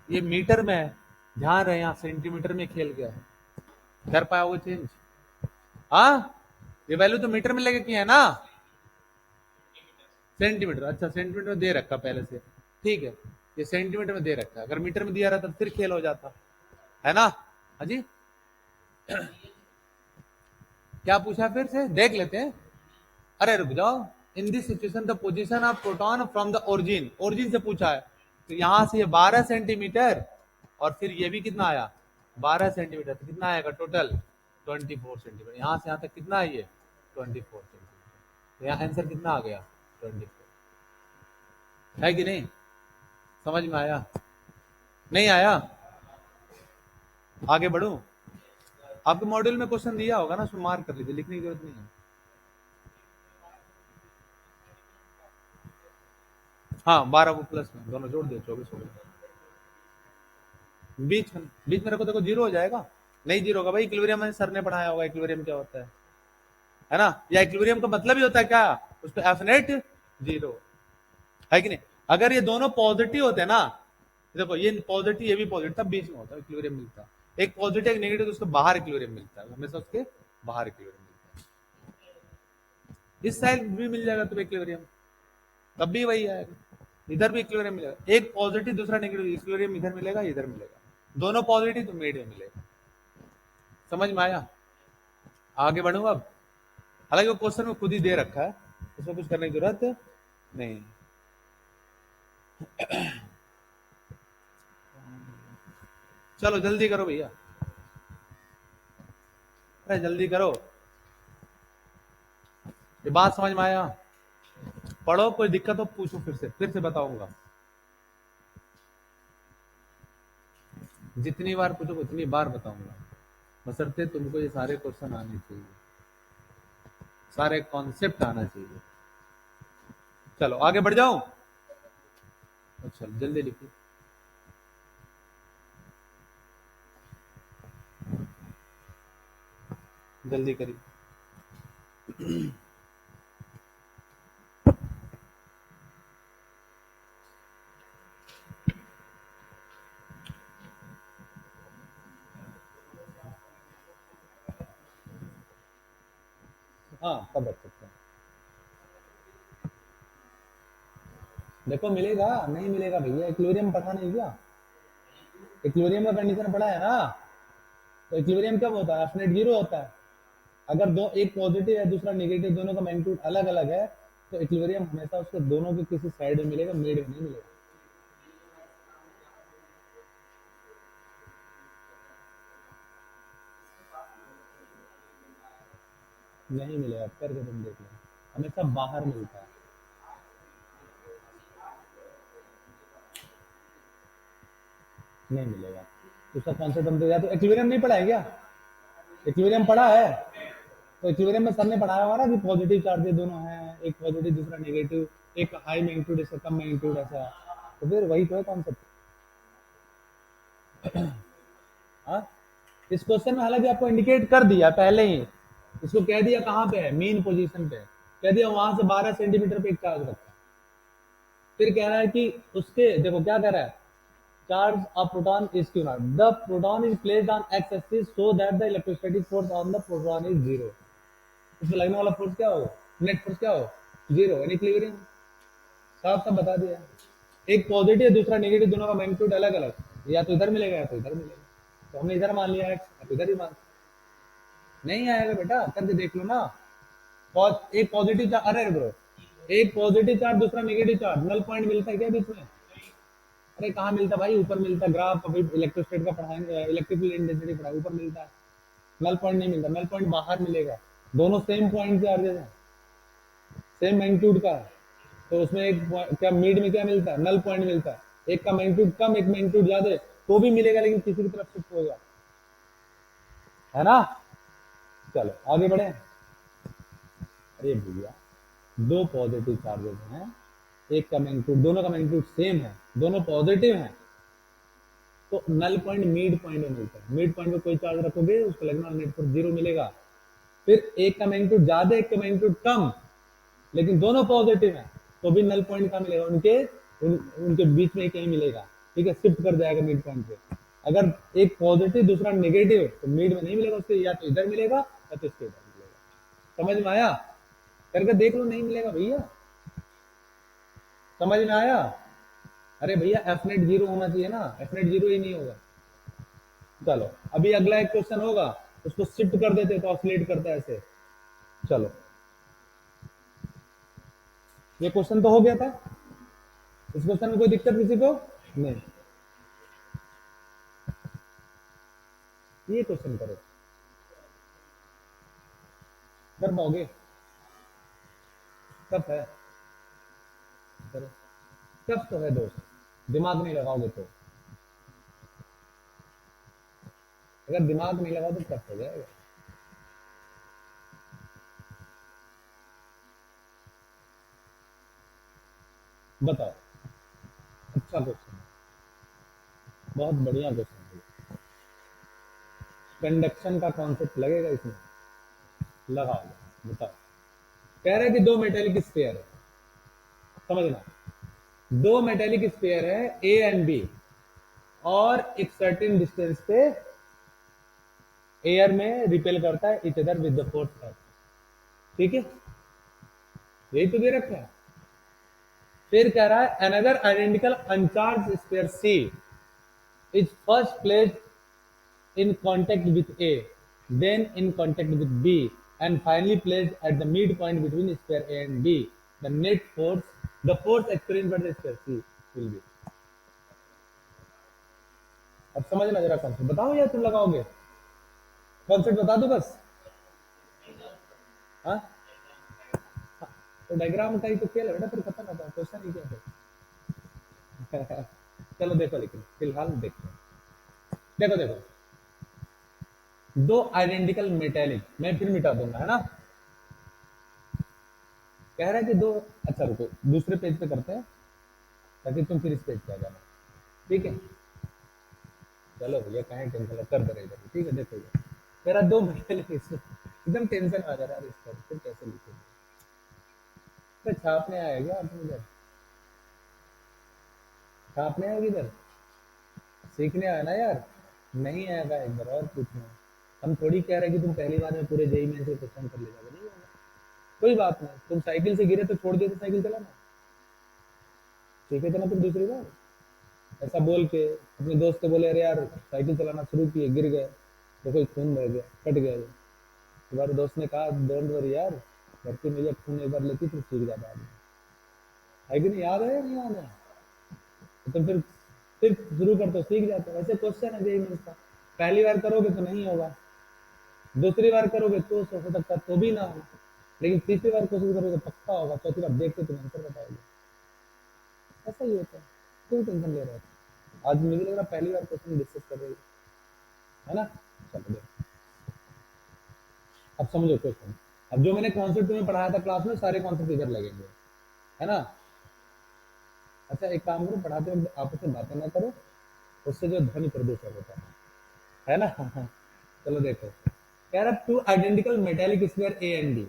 ये मीटर में है, ध्यान रहे यहाँ सेंटीमीटर में खेल गया है, कर पाओगे चेंज, हाँ ये वैल्यू तो मीटर में लेके किया है ना, सेंटीमीटर, अच्छा सेंटीमीटर में दे रखा पहले से, ठीक है, ये सेंटीमीटर में दे रखा है, अगर मीटर में दिया रहता तो फिर खेल हो जाता, है ना। हाँ जी क्या पूछा फिर से देख लेते हैं, अरे रुक जाओ, in this situation the position of proton from the origin, origin से पूछा है, तो यहां से ये 12 सेंटीमीटर और फिर ये भी कितना आया 12 सेंटीमीटर, तो कितना आएगा टोटल 24 सेंटीमीटर, यहां से यहां तक कितना है ये 24 सेंटीमीटर, तो यहाँ आंसर कितना आ गया 24, है कि नहीं, समझ में आया, नहीं आया, आगे बढ़ू, आपके मॉड्यूल में क्वेश्चन दिया होगा ना, उसमें मार्क कर लीजिए, लिखने की जरूरत नहीं है, हाँ 12 को प्लस में दोनों जोड़ दिया 24 हो गया, बीच में रखो, देखो 0 हो जाएगा, नहीं 0 होगा भाई, इक्विलिब्रियम में सर ने पढ़ाया होगा इक्विलिब्रियम क्या होता है ना, या इक्विलिब्रियम का मतलब ही होता है क्या, उस पर एफ नेट 0, है कि नहीं, अगर ये दोनों पॉजिटिव होते हैं ना, देखो ये पॉजिटिव ये भी पॉजिटिव तब बीच में होता है इक्विलिब्रियम मिलता है, एक पॉजिटिव एक नेगेटिव, तो उसके बाहर इक्विलिब्रियम मिलता है, हमेशा उसके बाहर इक्विलिब्रियम मिलता है, इस साइड भी मिल जाएगा तुम्हें इक्विलिब्रियम, तब भी वही आएगा, इधर भी इक्विलिब्रियम मिलेगा, एक पॉजिटिव दूसरा नेगेटिव, इक्विलिब्रियम इधर मिलेगा इधर मिलेगा, दोनों पॉजिटिव तो मिड में मिलेगा। समझ में आया? आगे बढ़ूंगा अब। हालांकि वो क्वेश्चन में खुद ही दे रखा है, उसमें कुछ करने की जरूरत नहीं। चलो जल्दी करो भैया, अरे जल्दी करो, ये बात समझ में आया? पढ़ो, कोई दिक्कत हो पूछो, फिर से बताऊंगा। जितनी बार पूछो उतनी बार बताऊंगा, बशर्ते तुमको ये सारे क्वेश्चन आने चाहिए, सारे कॉन्सेप्ट आना चाहिए। चलो आगे बढ़ जाऊं? अच्छा जल्दी लिखिए। जल्दी करिए। हाँ तब रख सकते हैं। देखो मिलेगा नहीं मिलेगा भैया, इक्विलिब्रियम पढ़ा नहीं क्या? इक्विलिब्रियम का कंडीशन पढ़ा है ना? तो इक्विलिब्रियम कब होता है? एफ नेट 0 होता है। अगर दो, एक पॉजिटिव है दूसरा नेगेटिव, दोनों का मैग्नीट्यूड अलग अलग है, तो इक्विलिब्रियम हमेशा उसके दोनों के किसी साइड में मिलेगा, मिड में नहीं मिलेगा। नहीं मिलेगा, करके तुम देख लो, हमेशा बाहर मिलता है। नहीं मिलेगा, उसका कॉन्सेप्ट हम तो, या तो इक्विलिब्रियम नहीं पढ़ा है क्या? इक्विलिब्रियम पढ़ा है, तो इक्विलिब्रियम में सर ने पढ़ाया हुआ ना कि पॉजिटिव चार्जेस दोनों हैं, एक पॉजिटिव दूसरा नेगेटिव, एक हाई मैग्नीट्यूड इसका कम मैग्नीट्यूड, ऐसा। तो फिर वही तो है कॉन्सेप्ट। हाँ, इस क्वेश्चन में हालांकि आपको इंडिकेट कर दिया पहले ही, इसको कह दिया कहाँ पे है, मेन पोजीशन पे कह दिया, वहां से 12 सेंटीमीटर पे एक चार्ज रखा है। फिर कह रहा है कि उसके, देखो क्या कह रहा है, charge of proton is q naught. The proton is placed on x-axis so that the electrostatic force on the proton is zero. इसमें लगने वाला फोर्स क्या होगा, नेट फोर्स क्या होगा, जीरो, यानी इक्विलिब्रियम। साफ साफ बता दिया, एक पॉजिटिव दूसरा नेगेटिव, दोनों का मैग्नीट्यूड अलग अलग, या तो इधर मिलेगा या तो इधर मिलेगा, तो हमने इधर मान लिया एक्स, अब इधर ही मान। नहीं आएगा बेटा, करके देख लो ना। एक पॉजिटिव चार्ज, अरे ब्रो, एक पॉजिटिव चार्ज दूसरा नेगेटिव चार्ज, नल पॉइंट मिलता है क्या बीच में? अरे कहाँ मिलता भाई, ऊपर मिलता, ग्राफ अभी इलेक्ट्रोस्टेट का पढ़ाएंगे, इलेक्ट्रिकल इंटेंसिटी पढ़ा, ऊपर मिलता है, नल पॉइंट नहीं मिलता, नल पॉइंट बाहर मिलेगा। दोनों सेम पॉइंट चार्जेस है, सेम मैग्नीट्यूड का है, तो उसमें एक क्या मिड में क्या मिलता है, नल पॉइंट मिलता है, एक का मैग्नीट्यूड कम एक मैग्नीट्यूड ज्यादा, तो भी मिलेगा लेकिन किसी की तरफ शिफ्ट होगा, है ना? चलो आगे बढ़े। अरे भैया, दो पॉजिटिव चार्जेस हैं, एक का मैग्नीट्यूड, दोनों का मैग्नीट्यूड सेम है, दोनों पॉजिटिव हैं, तो नल पॉइंट मिड पॉइंट में मिलता है। मिड पॉइंट में कोई चार्ज रखोगे उसको लगना नेट फोर्स जीरो मिलेगा। फिर एक का मैग्नीट्यूड ज्यादा एक का मैग्नीट्यूड कम, लेकिन दोनों पॉजिटिव हैं, तो भी नल पॉइंट कहाँ मिलेगा, उनके बीच में कहीं मिलेगा, ठीक है, शिफ्ट कर जाएगा मिड पॉइंट पे। अगर एक पॉजिटिव दूसरा नेगेटिव है तो मिड में नहीं मिलेगा उसके, या तो इधर मिलेगा या तो इसके इधर मिलेगा। समझ में आया? करके देख लो, नहीं मिलेगा भैया। समझ में आया? अरे भैया एफ नेट 0 होना चाहिए ना, एफ नेट 0 ही नहीं होगा। चलो अभी अगला एक क्वेश्चन होगा, उसको शिफ्ट कर देते तो ऑसिलेट करता है ऐसे। चलो ये क्वेश्चन तो हो गया था, इस क्वेश्चन में कोई दिक्कत किसी को नहीं? ये क्वेश्चन करो, कर पाओगे? टफ है, करो, टफ तो है दोस्त, दिमाग नहीं लगाओगे तो, अगर दिमाग नहीं लगाओ तो टफ हो जाएगा। बताओ, अच्छा क्वेश्चन है, बहुत बढ़िया क्वेश्चन है। कंडक्शन का कॉन्सेप्ट लगेगा इसमें, लगा लो। बताओ, कह रहे हैं कि दो मेटेलिक स्फीयर है, समझना, दो मेटेलिक स्फीयर है ए एंड बी, और एक सर्टेन डिस्टेंस पे एयर में रिपेल करता है each other with the force F, ठीक है? यही तो दे रखा है। फिर कह रहा है another identical uncharge sphere C is first placed in contact with A, then in contact with B, and finally placed at the midpoint between sphere A and B. The net force, the force experienced by the sphere C will be. अब समझना जरा concept बताओ या तुम लगाओगे? Concept बता दो बस। हाँ, तो डायग्राम का ही तो खेल है बेटा, फिर खत्म होता है, क्वेश्चन ही क्या है। चलो देखो, लेकिन फिलहाल देखते हैं। देखो देखो, दो आइडेंटिकल मेटेलिक, मैं फिर मिटा दूंगा, है ना। कह रहा है कि दो, अच्छा रुको दूसरे पेज पे करते हैं ताकि तुम फिर इस पेज पे आ जाना, ठीक है। चलो भैया कहें टेंशन कर दे रहे, ठीक है। देखो मेरा दो मेटेलिक, एकदम टेंशन आ जा रहा है इस पर, फिर कैसे लिखोगे? तो छापने आएगा तुम इधर, छापने आएगी इधर, सीखने आया ना यार। नहीं आएगा एक बार और पूछना। हम थोड़ी कह रहे हैं कि तुम पहली बार में पूरे जेई में से क्वेश्चन कर लेगा, नहीं होगा। कोई बात नहीं, तुम साइकिल से गिरे तो छोड़ दिए तो साइकिल चलाना, ठीक है ना। तुम दूसरी बार ऐसा बोल के अपने दोस्त को बोले, अरे यार साइकिल चलाना शुरू किए, गिर गए, तो कोई खून बह गया, कट गया। तुम्हारे दोस्त ने कहा डोंट वरी यार, धरती में जब खून एक बार लेती फिर सीख जाता आदमी, है कि नहीं? याद है या नहीं याद है? तो फिर शुरू कर तो सीख जाते हैं। वैसे क्वेश्चन है जेई मेंस का, पहली बार करोगे तो नहीं होगा, दूसरी बार करोगे तो हो सकता है तो भी ना हो, लेकिन तीसरी बार कोशिश करोगे पक्का होगा, चौथी बार देख के तुम आंसर बताओगे। ऐसा ही होता है, क्यों टेंशन ले रहे हो? आज मुझे लग रहा पहली बार क्वेश्चन डिस्कस कर रही है ना। चलो देखो, अब समझो क्वेश्चन। अब जो मैंने कॉन्सेप्ट तुम्हें पढ़ाया था क्लास में, सारे कॉन्सेप्ट इधर लगेंगे, है ना। अच्छा एक काम करो, पढ़ाते वक्त आपस में बातें ना करो, उससे जो ध्वनि प्रदूषण होता है ना। चलो देखो, कह रहा two identical metallic sphere A and B,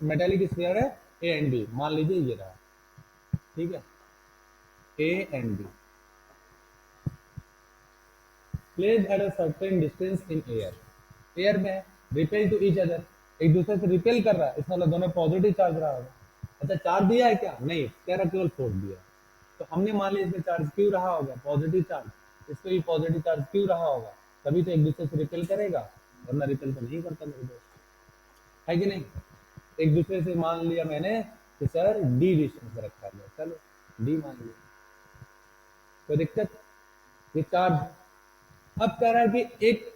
metallic sphere है ए एंड बी, मान लीजिए ये रहा, ठीक है, A and be placed at a certain distance in air में, रिपेल टू ईच अदर, एक दूसरे से रिपेल कर रहा है, इसका मतलब दोनों पॉजिटिव चार्ज रहा होगा। अच्छा चार्ज दिया है क्या? नहीं, कह रहा केवल फोर्स दिया है। तो हमने मान लिया इसमें चार्ज क्यों रहा होगा, पॉजिटिव चार्ज, इसमें भी पॉजिटिव चार्ज क्यों रहा होगा, तभी तो एक दूसरे से रिपेल करेगा, वरना रिपेल तो नहीं करता मेरे दोस्त, है कि नहीं। एक दूसरे से मान लिया मैंने कि सर डी डिस्टेंस में रखा गया, चलो डी मान लिया, कोई दिक्कत, ये चार्ज। अब कह रहा है कि एक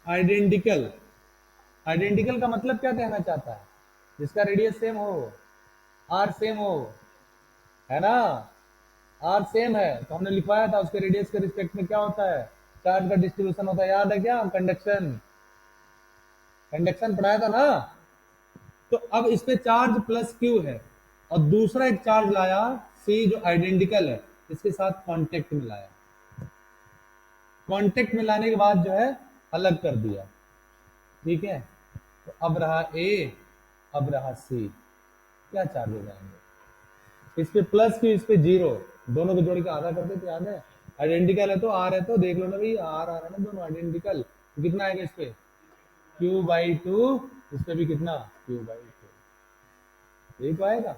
आइडेंटिकल, आइडेंटिकल का मतलब क्या कहना चाहता है? जिसका रेडियस सेम हो, आर सेम हो, है ना। आर सेम है तो हमने लिखवाया था, उसके रेडियस के रिस्पेक्ट में क्या होता है, चार्ज का डिस्ट्रीब्यूशन होता है, याद है क्या? कंडक्शन, कंडक्शन पढ़ाया था ना। तो अब इस पे चार्ज प्लस क्यू है, और दूसरा एक चार्ज लाया सी जो आइडेंटिकल है, इसके साथ कांटेक्ट में लाया, कांटेक्ट में लाने के बाद जो है अलग कर दिया, ठीक है। तो अब रहा ए, अब रहा सी, क्या चार्ज हो जाएंगे? इस पे प्लस क्यू, इस पे जीरो, दोनों को जोड़ के आधा कर देते, याद है। आइडेंटिकल है तो आर है, तो देख लो ना भाई, आर आ रहा है ना, दोनों आइडेंटिकल, तो कितना आएगा इस पे क्यू बाई टू, इस पे भी कितना क्यू बाई टू, यही तो आएगा।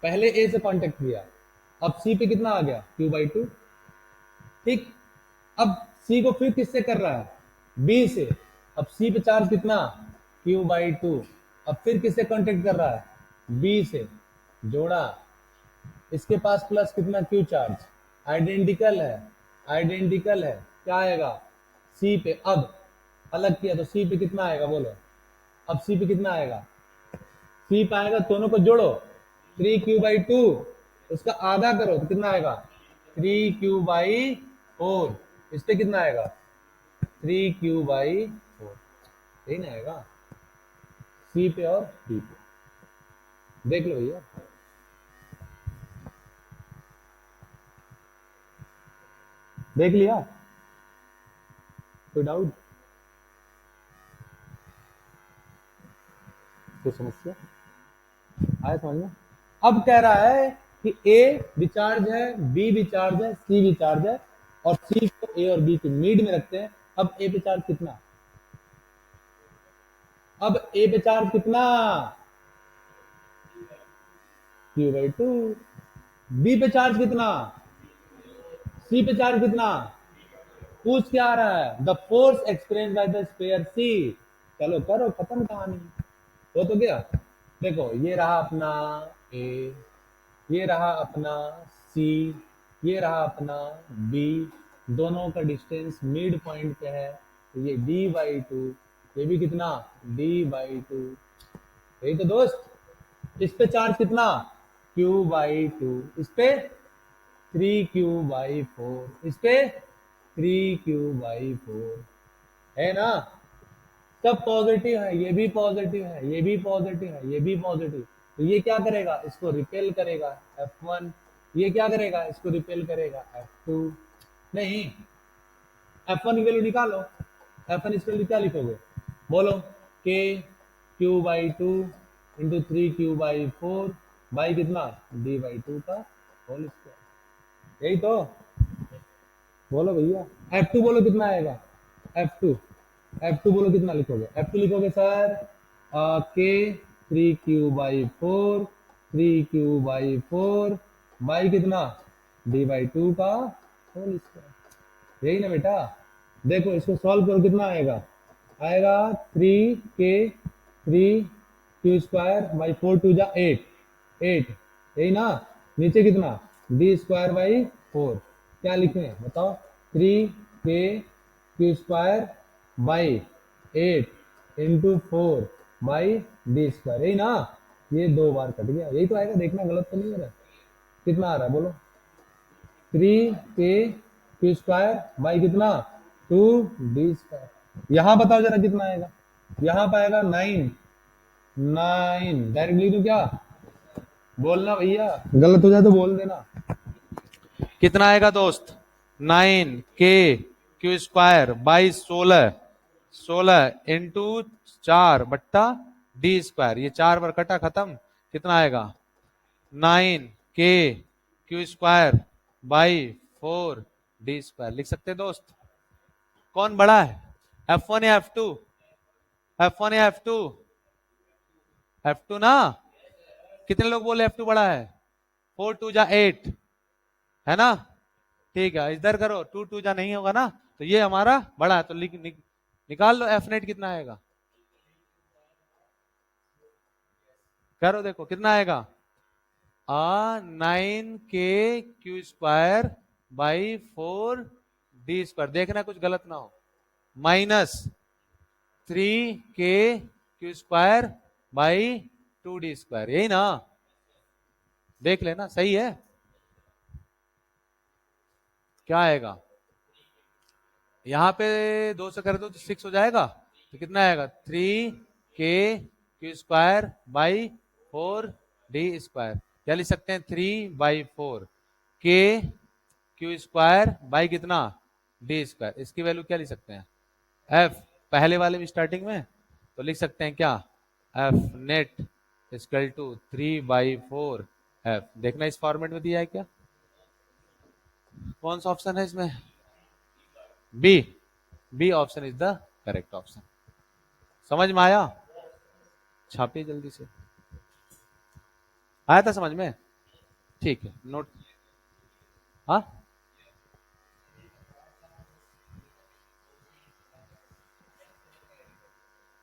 पहले ए से कांटेक्ट किया, अब सी पे कितना आ गया क्यू बाई टू, ठीक। अब सी को फिर किससे कर रहा है? बी से, अब सी पे चार्ज कितना क्यू बाई टू, अब फिर किससे कांटेक्ट कर रहा है? बी से, जोड़ा, इसके पास प्लस कितना क्यू चार्ज, आइडेंटिकल है, आइडेंटिकल है, क्या आएगा सी पे, अब अलग किया तो सी पे कितना आएगा बोलो, अब सी पे कितना आएगा, सी पे आएगा, दोनों को जोड़ो, 3q/2, उसका आधा करो तो कितना आएगा 3q/4, इस पे कितना आएगा 3q/4, यही ना आएगा सी पे और डी पे, देख लो भैया। देख लिया, कोई डाउट, कोई समस्या आया समझ में? अब कह रहा है कि ए भी चार्ज है, बी भी चार्ज है, सी भी चार्ज है, और सी को ए और बी के मिड में रखते हैं। अब ए पे चार्ज कितना, अब ए पे चार्ज कितना, Q/2। बी पे चार्ज कितना, सी पे चार्ज कितना, पूछ क्या रहा है, the force experience by the sphere C. चलो करो, खत्म कहानी, हो तो गया। देखो ये रहा अपना ए, ये रहा अपना सी, ये रहा अपना बी, दोनों का डिस्टेंस मिड पॉइंट पे है, तो ये d/2, ये भी कितना d/2। यही तो दोस्त। इस पे चार्ज कितना Q/2, इस पे 3Q/4, इस पे 3Q/4, है ना। सब पॉजिटिव है, ये भी पॉजिटिव है, ये भी पॉजिटिव है, ये भी पॉजिटिव। तो ये क्या करेगा, इसको रिपेल करेगा F1, ये क्या करेगा, इसको रिपेल करेगा F2। नहीं, F1 की वैल्यू निकालो। F1 इसके लिए क्या लिखोगे, बोलो, K Q/2 into 3Q/4 by कितना d/2 का होल स्क्वायर। यही तो, बोलो भैया। F2 बोलो कितना आएगा, F2, F2 बोलो कितना लिखोगे, F2 लिखोगे सर के 3Q/4, 3Q/4 बाई कितना d/2 का होल स्क्वायर। यही ना बेटा। देखो इसको सॉल्व करो, कितना आएगा, आएगा 3K 3Q² / 4 × 2 = 8, 8, यही ना। नीचे कितना d²/4, क्या लिखें बताओ, 3K Q² / 8 इंटू 4/d², यही ना। ये 2 बार कट गया, यही तो आएगा, देखना गलत तो नहीं हो रहा है। कितना आ रहा है बोलो, 3K Q² बाई कितना 2d²। यहां बताओ जरा कितना आएगा, यहां पाएगा 9, 9 डायरेक्ट लिख दूं क्या, बोलना भैया, गलत हो जाए तो बोल देना। कितना आएगा दोस्त, 9K Q² / 16, 16 इंटू 4/d², ये 4 बार कटा, खत्म। कितना आएगा 9K Q² / 4d², लिख सकते हैं दोस्त। कौन बड़ा है, F1 या F2, F1 या F2, F2 ना। कितने लोग बोले F2 बड़ा है, 4 2 = 8, है ना। ठीक है, इधर करो, 2 2 = नहीं होगा ना, तो ये हमारा बड़ा है, तो निकाल लो F नेट कितना आएगा, करो देखो कितना आएगा, 9K Q² / 4d², देखना कुछ गलत ना हो, माइनस 3K Q² / 2d², यही ना, देख लेना सही है। क्या आएगा, यहां पे 2 से कर दो तो 6 हो जाएगा, तो कितना आएगा 3K Q² / 4d², क्या लिख सकते हैं 3/4 K Q² कितना d², इसकी वैल्यू क्या लिख सकते हैं F, पहले वाले में स्टार्टिंग में, तो लिख सकते हैं क्या F net equal to 3/4 F। देखना इस फॉर्मेट में दिया है क्या, कौन सा ऑप्शन है इसमें, B, B option is the correct option. समझ में आया, छापिए जल्दी से, आया था समझ में, ठीक है नोट, हाँ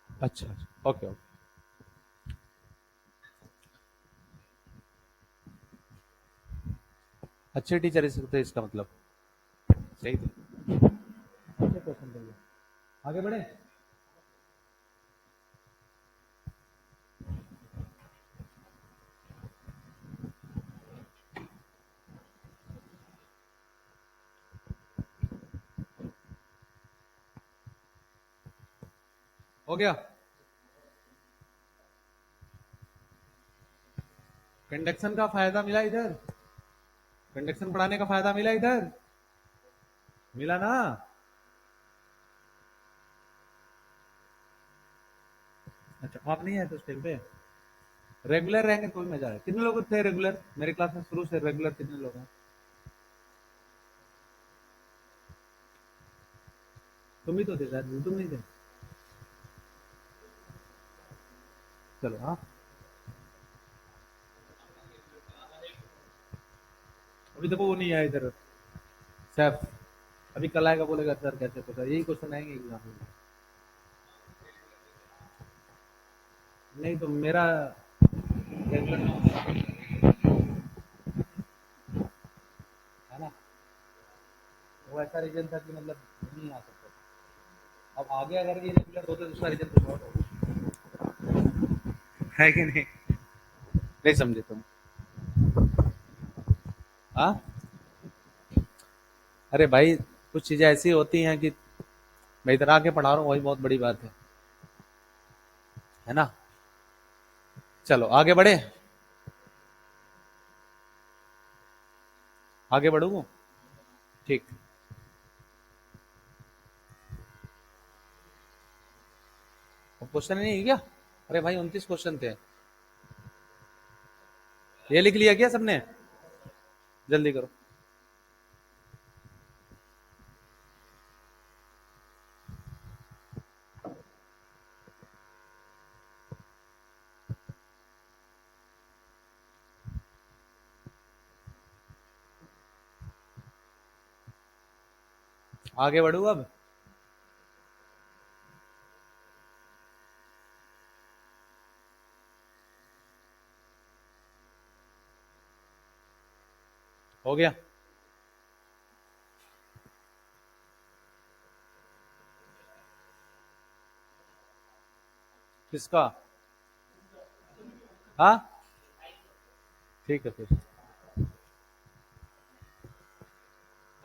अच्छा, ओके ओके, अच्छे टीचर इस सकते, इसका मतलब सही थे। अच्छे क्वेश्चन थे, आगे बढ़े। हो गया, कंडक्शन का फायदा मिला इधर, कंडक्शन पढ़ाने का फायदा मिला इधर, मिला ना। अच्छा आप नहीं आए तो उस टाइम पे, रेगुलर रहेंगे तो भी मजा है। कितने लोग थे रेगुलर मेरे क्लास में शुरू से, रेगुलर कितने लोग हैं, तुम ही तो थे शायद, तुम नहीं थे, चलो हाँ, अभी देखो वो नहीं आया इधर सैफ, अभी कल आएगा बोलेगा सर कैसे पता, यही क्वेश्चन आएंगे एग्जाम में। नहीं तो मेरा टेंशन है ना, वो ऐसा रीजन था कि मतलब नहीं आ सकता था। अब आगे अगर ये रेगुलर होता तो उसका रीजन कुछ और होगा, है कि नहीं? नहीं समझे तुम? हाँ, अरे भाई कुछ चीजें ऐसी होती हैं कि मैं इधर आके पढ़ा रहा हूँ, वही बहुत बड़ी बात है ना। चलो आगे बढ़े, आगे बढ़ूँ, ठीक। क्वेश्चन नहीं है क्या? अरे भाई 29 क्वेश्चन थे, ये लिख लिया क्या सबने? जल्दी करो। आगे बढ़ू अब? हो गया? किसका? हाँ, ठीक है फिर,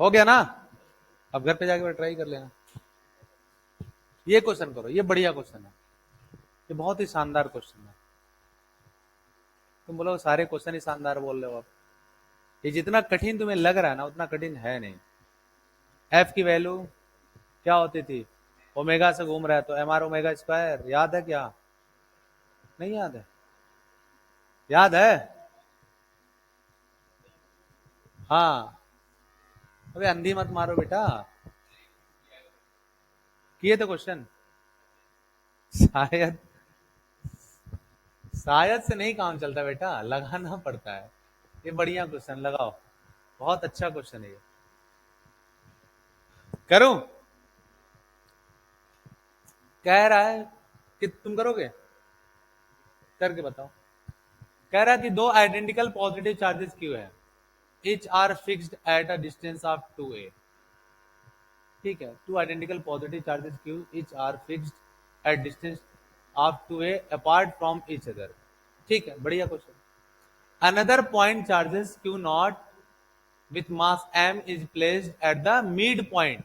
हो गया ना? अब घर पे जाके ट्राई कर लेना। ये क्वेश्चन करो, ये बढ़िया क्वेश्चन है, ये बहुत ही शानदार क्वेश्चन है। तुम बोलो सारे क्वेश्चन ही शानदार बोल रहे हो आप, ये जितना कठिन तुम्हें लग रहा है ना उतना कठिन है नहीं। एफ की वैल्यू क्या होती थी? ओमेगा से घूम रहा है तो एम आर ओमेगा स्क्वायर, याद है क्या? नहीं याद है? याद है? हाँ, अबे अंधी मत मारो बेटा, किए थे क्वेश्चन। शायद, शायद से नहीं काम चलता बेटा, लगाना पड़ता है। ये बढ़िया क्वेश्चन लगाओ, बहुत अच्छा क्वेश्चन है ये। करूं? कह रहा है कि तुम करोगे, करके बताओ। कह रहा है कि दो आइडेंटिकल पॉजिटिव चार्जेस क्यों है, each are fixed at a distance of 2a। ठीक है, two identical positive charges Q each are fixed at distance of 2a apart from each other। ठीक है, बढ़िया question. another point charges q naught with mass m is placed at the midpoint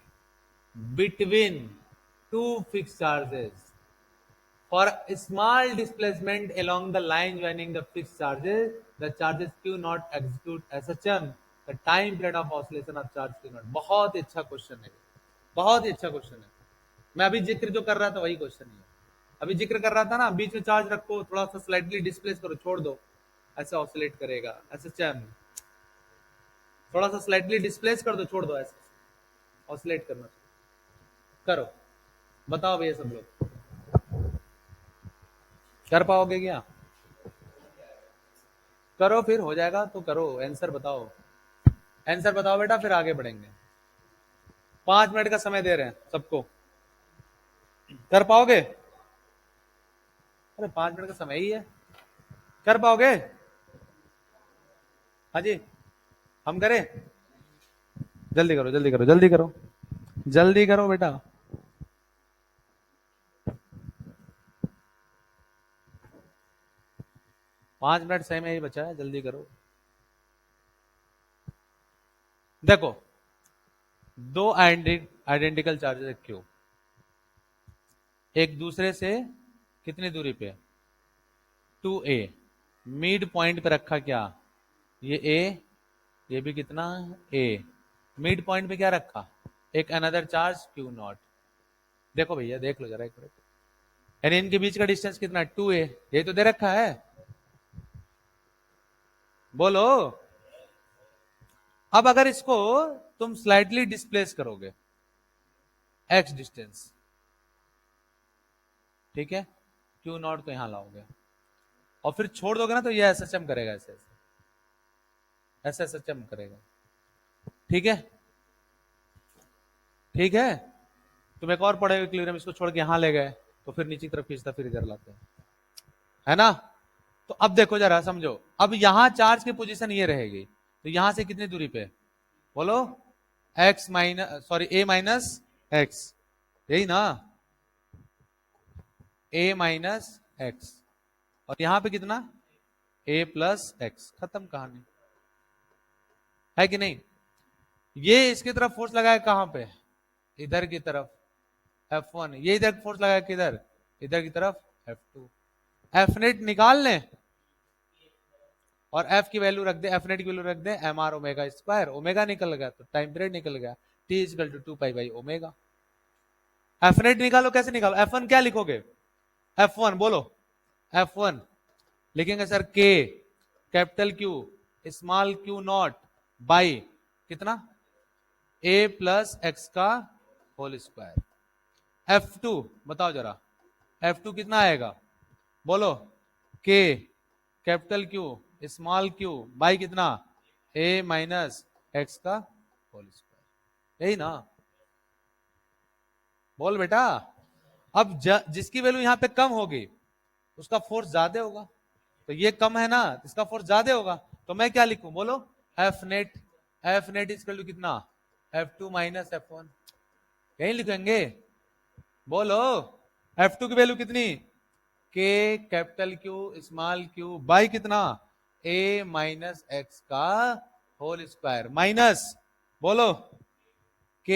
between two fixed charges for a small displacement along the line joining the fixed charges, the charges q naught execute as a chum, the time period of oscillation of charge q naught। बहुत ही अच्छा question है, बहुत ही अच्छा question है। मैं अभी जिक्र जो कर रहा था वही क्वेश्चन है। अभी जिक्र कर रहा था ना, बीच में चार्ज रखो, थोड़ा सा स्लाइटली डिस्प्लेस करो, छोड़ दो, ऐसे ऑसिलेट करेगा, ऐसे चम, थोड़ा सा स्लाइटली डिस्प्लेस कर दो, छोड़ दो, ऐसे ऑसिलेट करना करो। बताओ भैया सब लोग, कर पाओगे क्या? करो फिर, हो जाएगा तो करो, आंसर बताओ, आंसर बताओ बेटा, फिर आगे बढ़ेंगे। 5 मिनट का समय दे रहे हैं सबको, कर पाओगे? अरे 5 मिनट का समय ही है, कर पाओगे? हाँ जी, हम करें? जल्दी करो जल्दी करो जल्दी करो, जल्दी करो बेटा। 5 मिनट समय ही बचा है, जल्दी करो। देखो, दो आइडेंटिकल चार्जेस क्यों, एक दूसरे से कितनी दूरी पे? 2a, मिड पॉइंट पे रखा क्या, ये a, ये भी कितना, a, मिड पॉइंट पे क्या रखा, एक अनदर चार्ज q नॉट। देखो भैया देख लो जरा एक मिनट, यानी इनके बीच का डिस्टेंस कितना है, 2a, ये तो दे रखा है, बोलो। अब अगर इसको तुम स्लाइटली डिस्प्लेस करोगे x डिस्टेंस, ठीक है, q नॉट तो यहां लाओगे, और फिर छोड़ दोगे ना तो ये एसएचएम करेगा, ऐसे ऐसे एसएचएम करेगा। ठीक है, ठीक है। तुम एक और पढ़े इक्विलिब्रियम, इसको छोड़ के यहां ले गए तो फिर नीचे की तरफ खींचता फिर इधर लाते हैं, है ना। तो अब देखो जरा समझो, अब यहां चार्ज की पोजीशन ये रहेगी, तो यहां से कितनी दूरी पे बोलो, एक्स माइनस सॉरी ए माइनस एक्स, यही ना, ए माइनस एक्स, और यहां पे कितना, ए प्लस एक्स, खत्म कहानी, है कि नहीं। ये इसकी तरफ फोर्स लगाया कहां पे, इधर की तरफ F1, ये इधर फोर्स लगाया किधर, इधर की तरफ F2। एफ नेट निकाल लें और F की वैल्यू रख दे, एफ नेट की वैल्यू रख दे M R omega square, omega निकल गया तो टाइम पीरियड निकल गया, T equal to 2 pi by omega. F net निकालो, कैसे निकालो, F1 क्या लिखोगे, F1 बोलो, F1 लिखेंगे sir K capital Q small q not by कितना, A प्लस एक्स का होल स्क्वायर। F2 बताओ जरा, F2 कितना आएगा बोलो, K capital Q small q by कितना, A माइनस एक्स का होल स्क्वायर, यही ना, बोल बेटा। अब जिसकी वैल्यू यहां पे कम होगी उसका फोर्स ज्यादा होगा, तो ये कम है ना, इसका फोर्स ज्यादा होगा, तो मैं क्या लिखूं बोलो, F net, F net equal to कितना, F2 माइनस F1, यही लिखेंगे, बोलो F2 की वैल्यू कितनी, K capital Q small q by कितना, A माइनस एक्स का होल स्क्वायर, माइनस बोलो K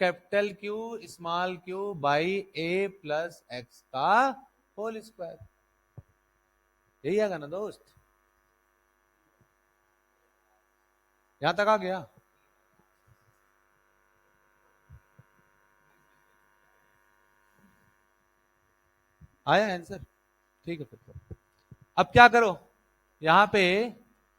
capital Q small q by A plus x का होल स्क्वायर, यही आएगा ना दोस्त, यहां तक आ गया। आया आंसर, ठीक है। फिर तो अब क्या करो, यहां पे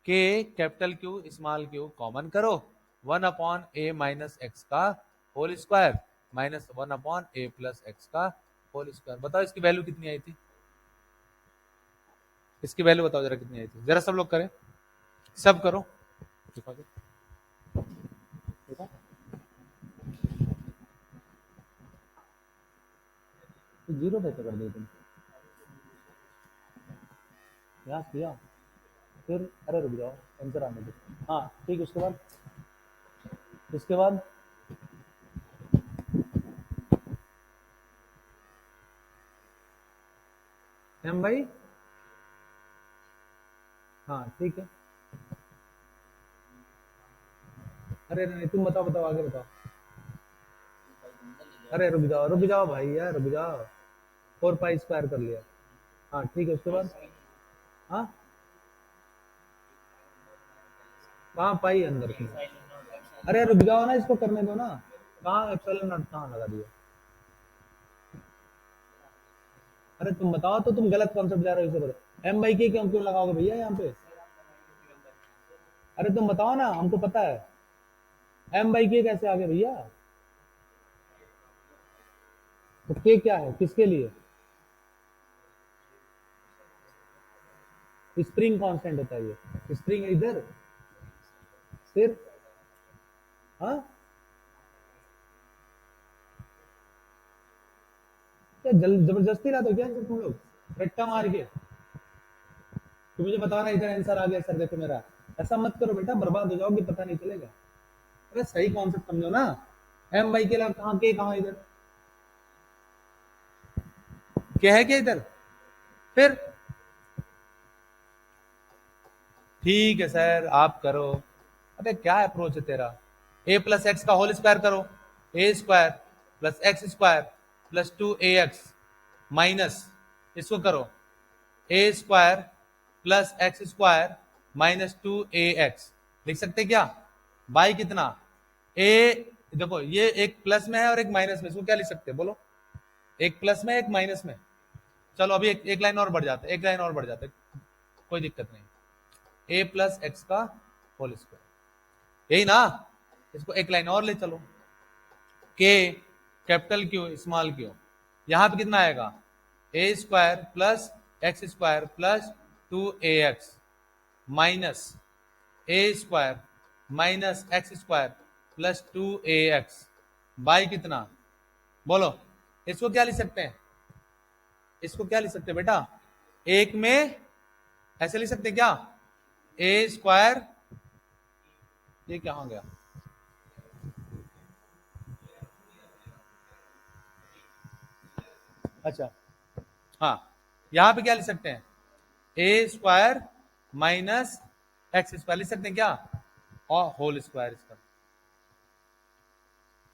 K capital Q small q common करो, 1 अपॉन A माइनस एक्स का whole square minus 1 upon A plus x का होल स्क्वायर। बताओ इसकी वैल्यू कितनी आई थी, इसकी वैल्यू बताओ जरा कितनी आई थी, जरा सब लोग करें, सब करो, देखो देखो, तो जीरो कैसे कर दिए तुम, यहाँ किया फिर, अरे रुक जाओ आंसर आने दो, हाँ ठीक, उसके बाद, इसके बाद एम भाई, हाँ ठीक है, अरे नहीं तुम बताओ, बताओ आगे बताओ, अरे रुक जाओ भाई यार, रुक जाओ, 4 पाई स्क्वायर कर लिया, हाँ ठीक है, उसके बाद, हाँ कहाँ पाई अंदर की, अरे रुक जाओ ना, इसको करने दो ना, कहाँ एप्सिलॉन नॉट कहाँ लगा दिया, अरे तुम बताओ, तो तुम गलत कॉन्सेप्ट जा रहे हो, इसे बताओ एम बाई के क्यों क्यों लगाओगे भैया यहाँ पे, अरे तुम बताओ ना, हमको पता है, एम बाई के कैसे आ गए भैया, तो के क्या है, किसके लिए, स्प्रिंग कांस्टेंट होता है ये, स्प्रिंग इधर, फिर हाँ क्या जबरदस्ती ला दो क्या तुम लोग रट्टा मार के, तो मुझे बताना इधर आंसर आ गया सर, देखो मेरा, ऐसा मत करो बेटा, बर्बाद हो जाओगे, पता नहीं चलेगा, अरे सही कॉन्सेप्ट समझो ना, एम बाई के अलावा कहाँ के कहाँ इधर, क्या है क्या इधर, फिर ठीक है सर आप करो, अबे क्या अप्रोच है तेरा, ए प्लस एक्स का होल स्क्वायर करो, a square plus x square plus 2ax minus, इसको करो a square plus x square minus 2ax, लिख सकते क्या, बाई कितना, ए देखो ये एक प्लस में है और एक माइनस में, इसको क्या लिख सकते हैं बोलो, एक प्लस में एक माइनस में, चलो अभी एक लाइन और बढ़ जाता है, एक लाइन और बढ़ जाता है, कोई दिक्कत नहीं, ए प्लस एक्स का होल स्क्वायर, यही ना, इसको एक लाइन और ले चलो, के कैपिटल क्यू स्मॉल क्यू, यहां पे कितना आएगा, a square plus x square plus 2ax minus A square minus x square plus 2ax by कितना, बोलो। इसको क्या लिख सकते हैं, इसको क्या लिख सकते हैं बेटा, एक में ऐसे लिख सकते हैं क्या, ए स्क्वायर, ये क्या हो गया, अच्छा हाँ, यहां पे क्या लिख सकते हैं, ए स्क्वायर माइनस एक्स स्क्वायर लिख सकते हैं क्या, और होल स्क्वायर इसका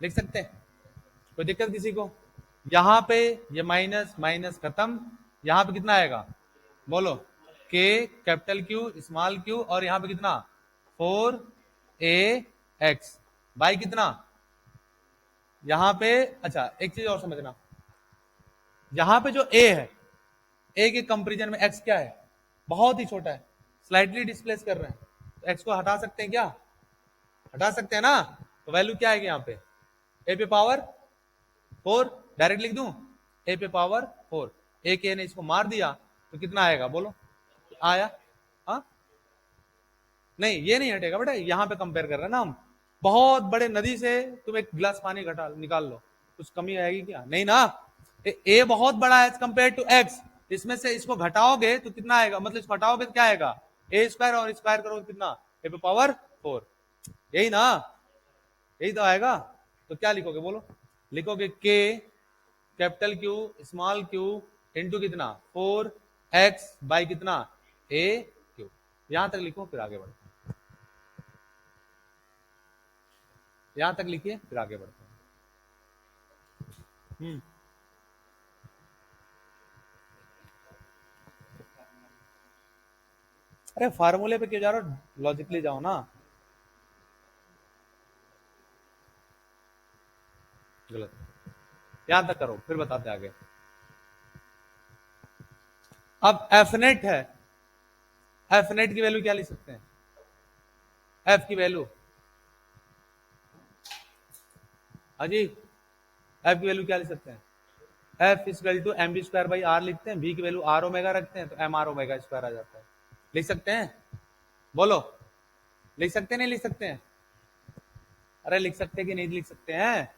लिख सकते हैं, कोई दिक्कत किसी को। यहां पे ये माइनस माइनस खत्म, यहां पे कितना आएगा, बोलो, के कैपिटल क्यू स्मॉल क्यू और यहां पे कितना 4ax बाई कितना, यहां पे, अच्छा एक चीज और समझना, यहां पे जो a है, a के कंपेरिजन में x क्या है, बहुत ही छोटा है, स्लाइटली डिस्प्लेस कर रहे हैं, तो x को हटा सकते हैं क्या, हटा सकते हैं ना, तो वैल्यू क्या आएगी यहाँ पे, a पे पावर 4, डायरेक्ट लिख दूं, a पे पावर 4, एक a ने इसको मार दिया तो कितना आएगा, बोलो, आया, हाँ नहीं ये नहीं हटेगा बेटा, यहां पे कंपेयर कर रहे हैं ना हम, बहुत बड़े नदी से तुम एक गिलास पानी घटा निकाल लो, कुछ कमी आएगी क्या, नहीं ना, ए बहुत बड़ा है कंपेयर टू एक्स, इसमें से इसको घटाओगे तो कितना आएगा, मतलब इसको हटाओगे तो क्या आएगा, ए स्क्वायर और स्क्वायर करोगे कितना, ए पे पावर 4, यही ना, यही तो आएगा, तो क्या लिखोगे बोलो, लिखोगे के capital Q small q into कितना 4x बाई कितना ए क्यू, यहां तक लिखो फिर आगे बढ़ो, यहां तक लिखिए फिर आगे बढ़ते हैं। अरे फार्मूले पे क्यों जा रहे हो, लॉजिकली जाओ ना, गलत, यहां तक करो फिर बताते आगे। अब एफ नेट है, एफ नेट की वैल्यू क्या लिख सकते हैं, एफ की वैल्यू, अजी एफ की वैल्यू क्या लिख सकते हैं, F equal to M B square by R लिखते हैं, बी की वैल्यू आर ओमेगा रखते हैं तो एम आर ओमेगा स्क्वायर आ जाता है, लिख सकते हैं, बोलो लिख सकते हैं नहीं लिख सकते हैं, अरे लिख सकते हैं कि नहीं लिख सकते हैं,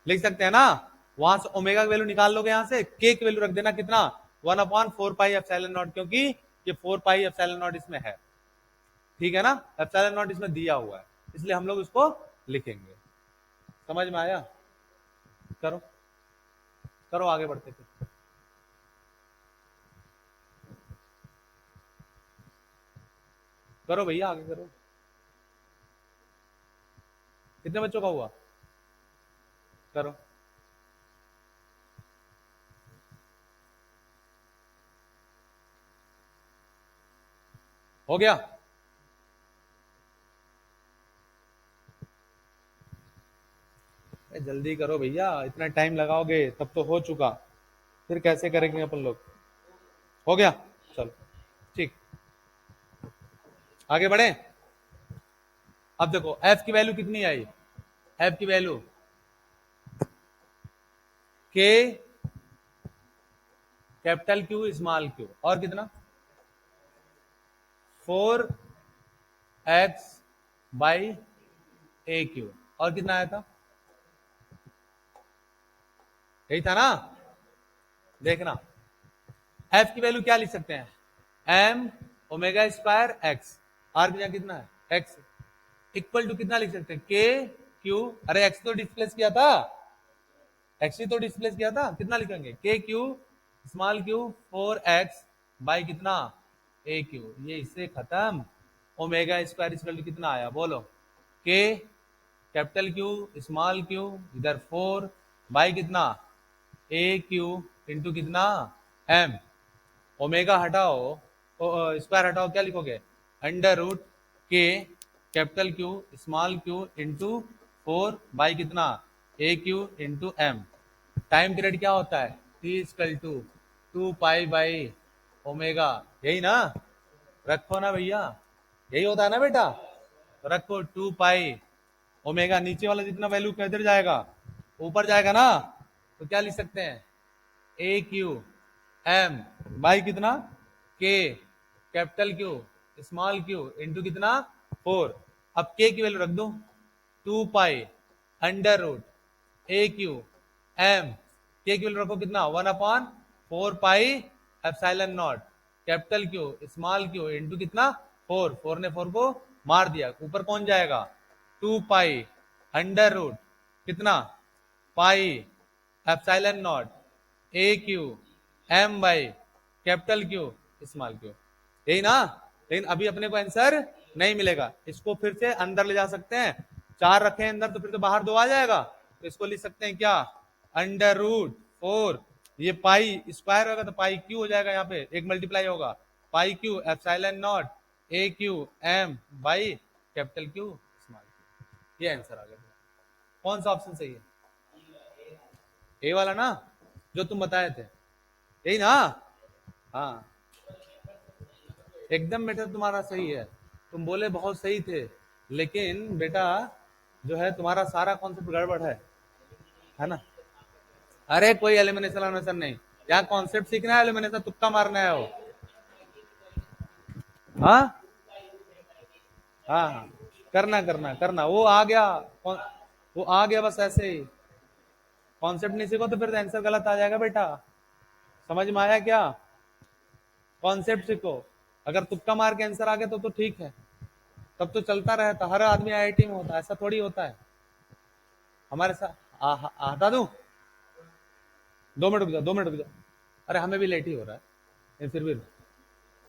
लिख सकते हैं ना, वहां से ओमेगा की वैल्यू निकाल लोगे, यहां से के की वैल्यू रख देना कितना 1/4 पाई एप्सिलॉन नॉट, क्योंकि ये 4 पाई एप्सिलॉन नॉट इसमें है, ठीक है ना, एप्सिलॉन नॉट इसमें दिया हुआ है, इसलिए हम लोग इसको लिखेंगे, समझ में आया, करो करो आगे बढ़ते फिर, करो भैया आगे करो, कितने बच्चों का हुआ, करो, हो गया, जल्दी करो भैया, इतना टाइम लगाओगे तब तो हो चुका, फिर कैसे करेंगे अपन लोग, हो गया, चलो ठीक, आगे बढ़े। अब देखो एफ की वैल्यू कितनी आई, एफ की वैल्यू के कैपिटल क्यू स्मॉल क्यू और कितना 4x बाई ए क्यू, और कितना आया था, यही था ना, देखना एफ की वैल्यू क्या लिख सकते हैं, M omega square x, R की जगह कितना है एक्स, इक्वल टू कितना लिख सकते हैं के क्यू, अरे एक्स तो डिस्प्लेस किया था, एक्स ही तो डिस्प्लेस किया था, कितना लिखेंगे के Q small Q 4x by कितना ए क्यू, ये इससे खत्म, ओमेगा स्क्वायर इक्वल टू कितना आया, बोलो के कैपिटल क्यू स्मॉल क्यू इधर 4 बाई कितना ए क्यू इंटू कितना एम, ओमेगा हटाओ स्क्वायर हटाओ, क्या लिखोगे अंडर रूट के capital Q small q into 4 by कितना a q into m, time period क्या होता है T equal to 2 pi by omega, यही ना, रखो ना भैया, यही होता है ना बेटा, तो रखो 2 पाई ओमेगा, नीचे वाला जितना वैल्यू किधर जाएगा, ऊपर जाएगा ना, तो क्या लिख सकते हैं ए क्यू एम बाई कितना के capital Q small q into कितना 4। अब के की वैल्यू रख दो 2 पाई अंडर रूट ए क्यू एम, के की वैल्यू रखो कितना 1 upon 4 pi epsilon not capital Q small q into कितना 4, 4 ने 4 को मार दिया, ऊपर कौन जाएगा 2 पाई अंडर रूट कितना pi epsilon naught A Q M by capital Q small Q, यही ना। लेकिन अभी अपने को आंसर नहीं मिलेगा, इसको फिर से अंदर ले जा सकते हैं, 4 रखे अंदर तो फिर तो बाहर 2 आ जाएगा, तो इसको लिख सकते हैं क्या अंडर रूट 4, ये पाई स्क्वायर होगा तो पाई क्यू हो जाएगा, यहाँ पे एक मल्टीप्लाई होगा pi q epsilon naught A Q M by capital Q small q, ये आंसर आ गया। कौन सा ऑप्शन सही है? ए वाला ना, जो तुम बताए थे, यही ना। हाँ एकदम बेटा तुम्हारा सही है, तुम बोले बहुत सही थे, लेकिन बेटा जो है तुम्हारा सारा कॉन्सेप्ट गड़बड़ है ना। अरे कोई एलिमिनेशन एलिमिनेशन नहीं, यहाँ कॉन्सेप्ट सीखना है, एलिमिनेशन तुक्का मारना है वो। हाँ हाँ हाँ करना करना करना, वो आ गया, वो आ गया बस ऐसे ही। कॉन्सेप्ट नहीं सीखो तो फिर आंसर गलत आ जाएगा बेटा, समझ में आया क्या? कॉन्सेप्ट सीखो, अगर तुक्का मार के आंसर आ गया तो ठीक है, तब तो चलता रहता, हर आदमी आईआईटी में होता है, ऐसा थोड़ी होता है हमारे साथ। हटा दूं, 2 मिनट रुक जाओ, 2 मिनट रुक जाओ, अरे हमें भी लेट ही हो रहा है, फिर भी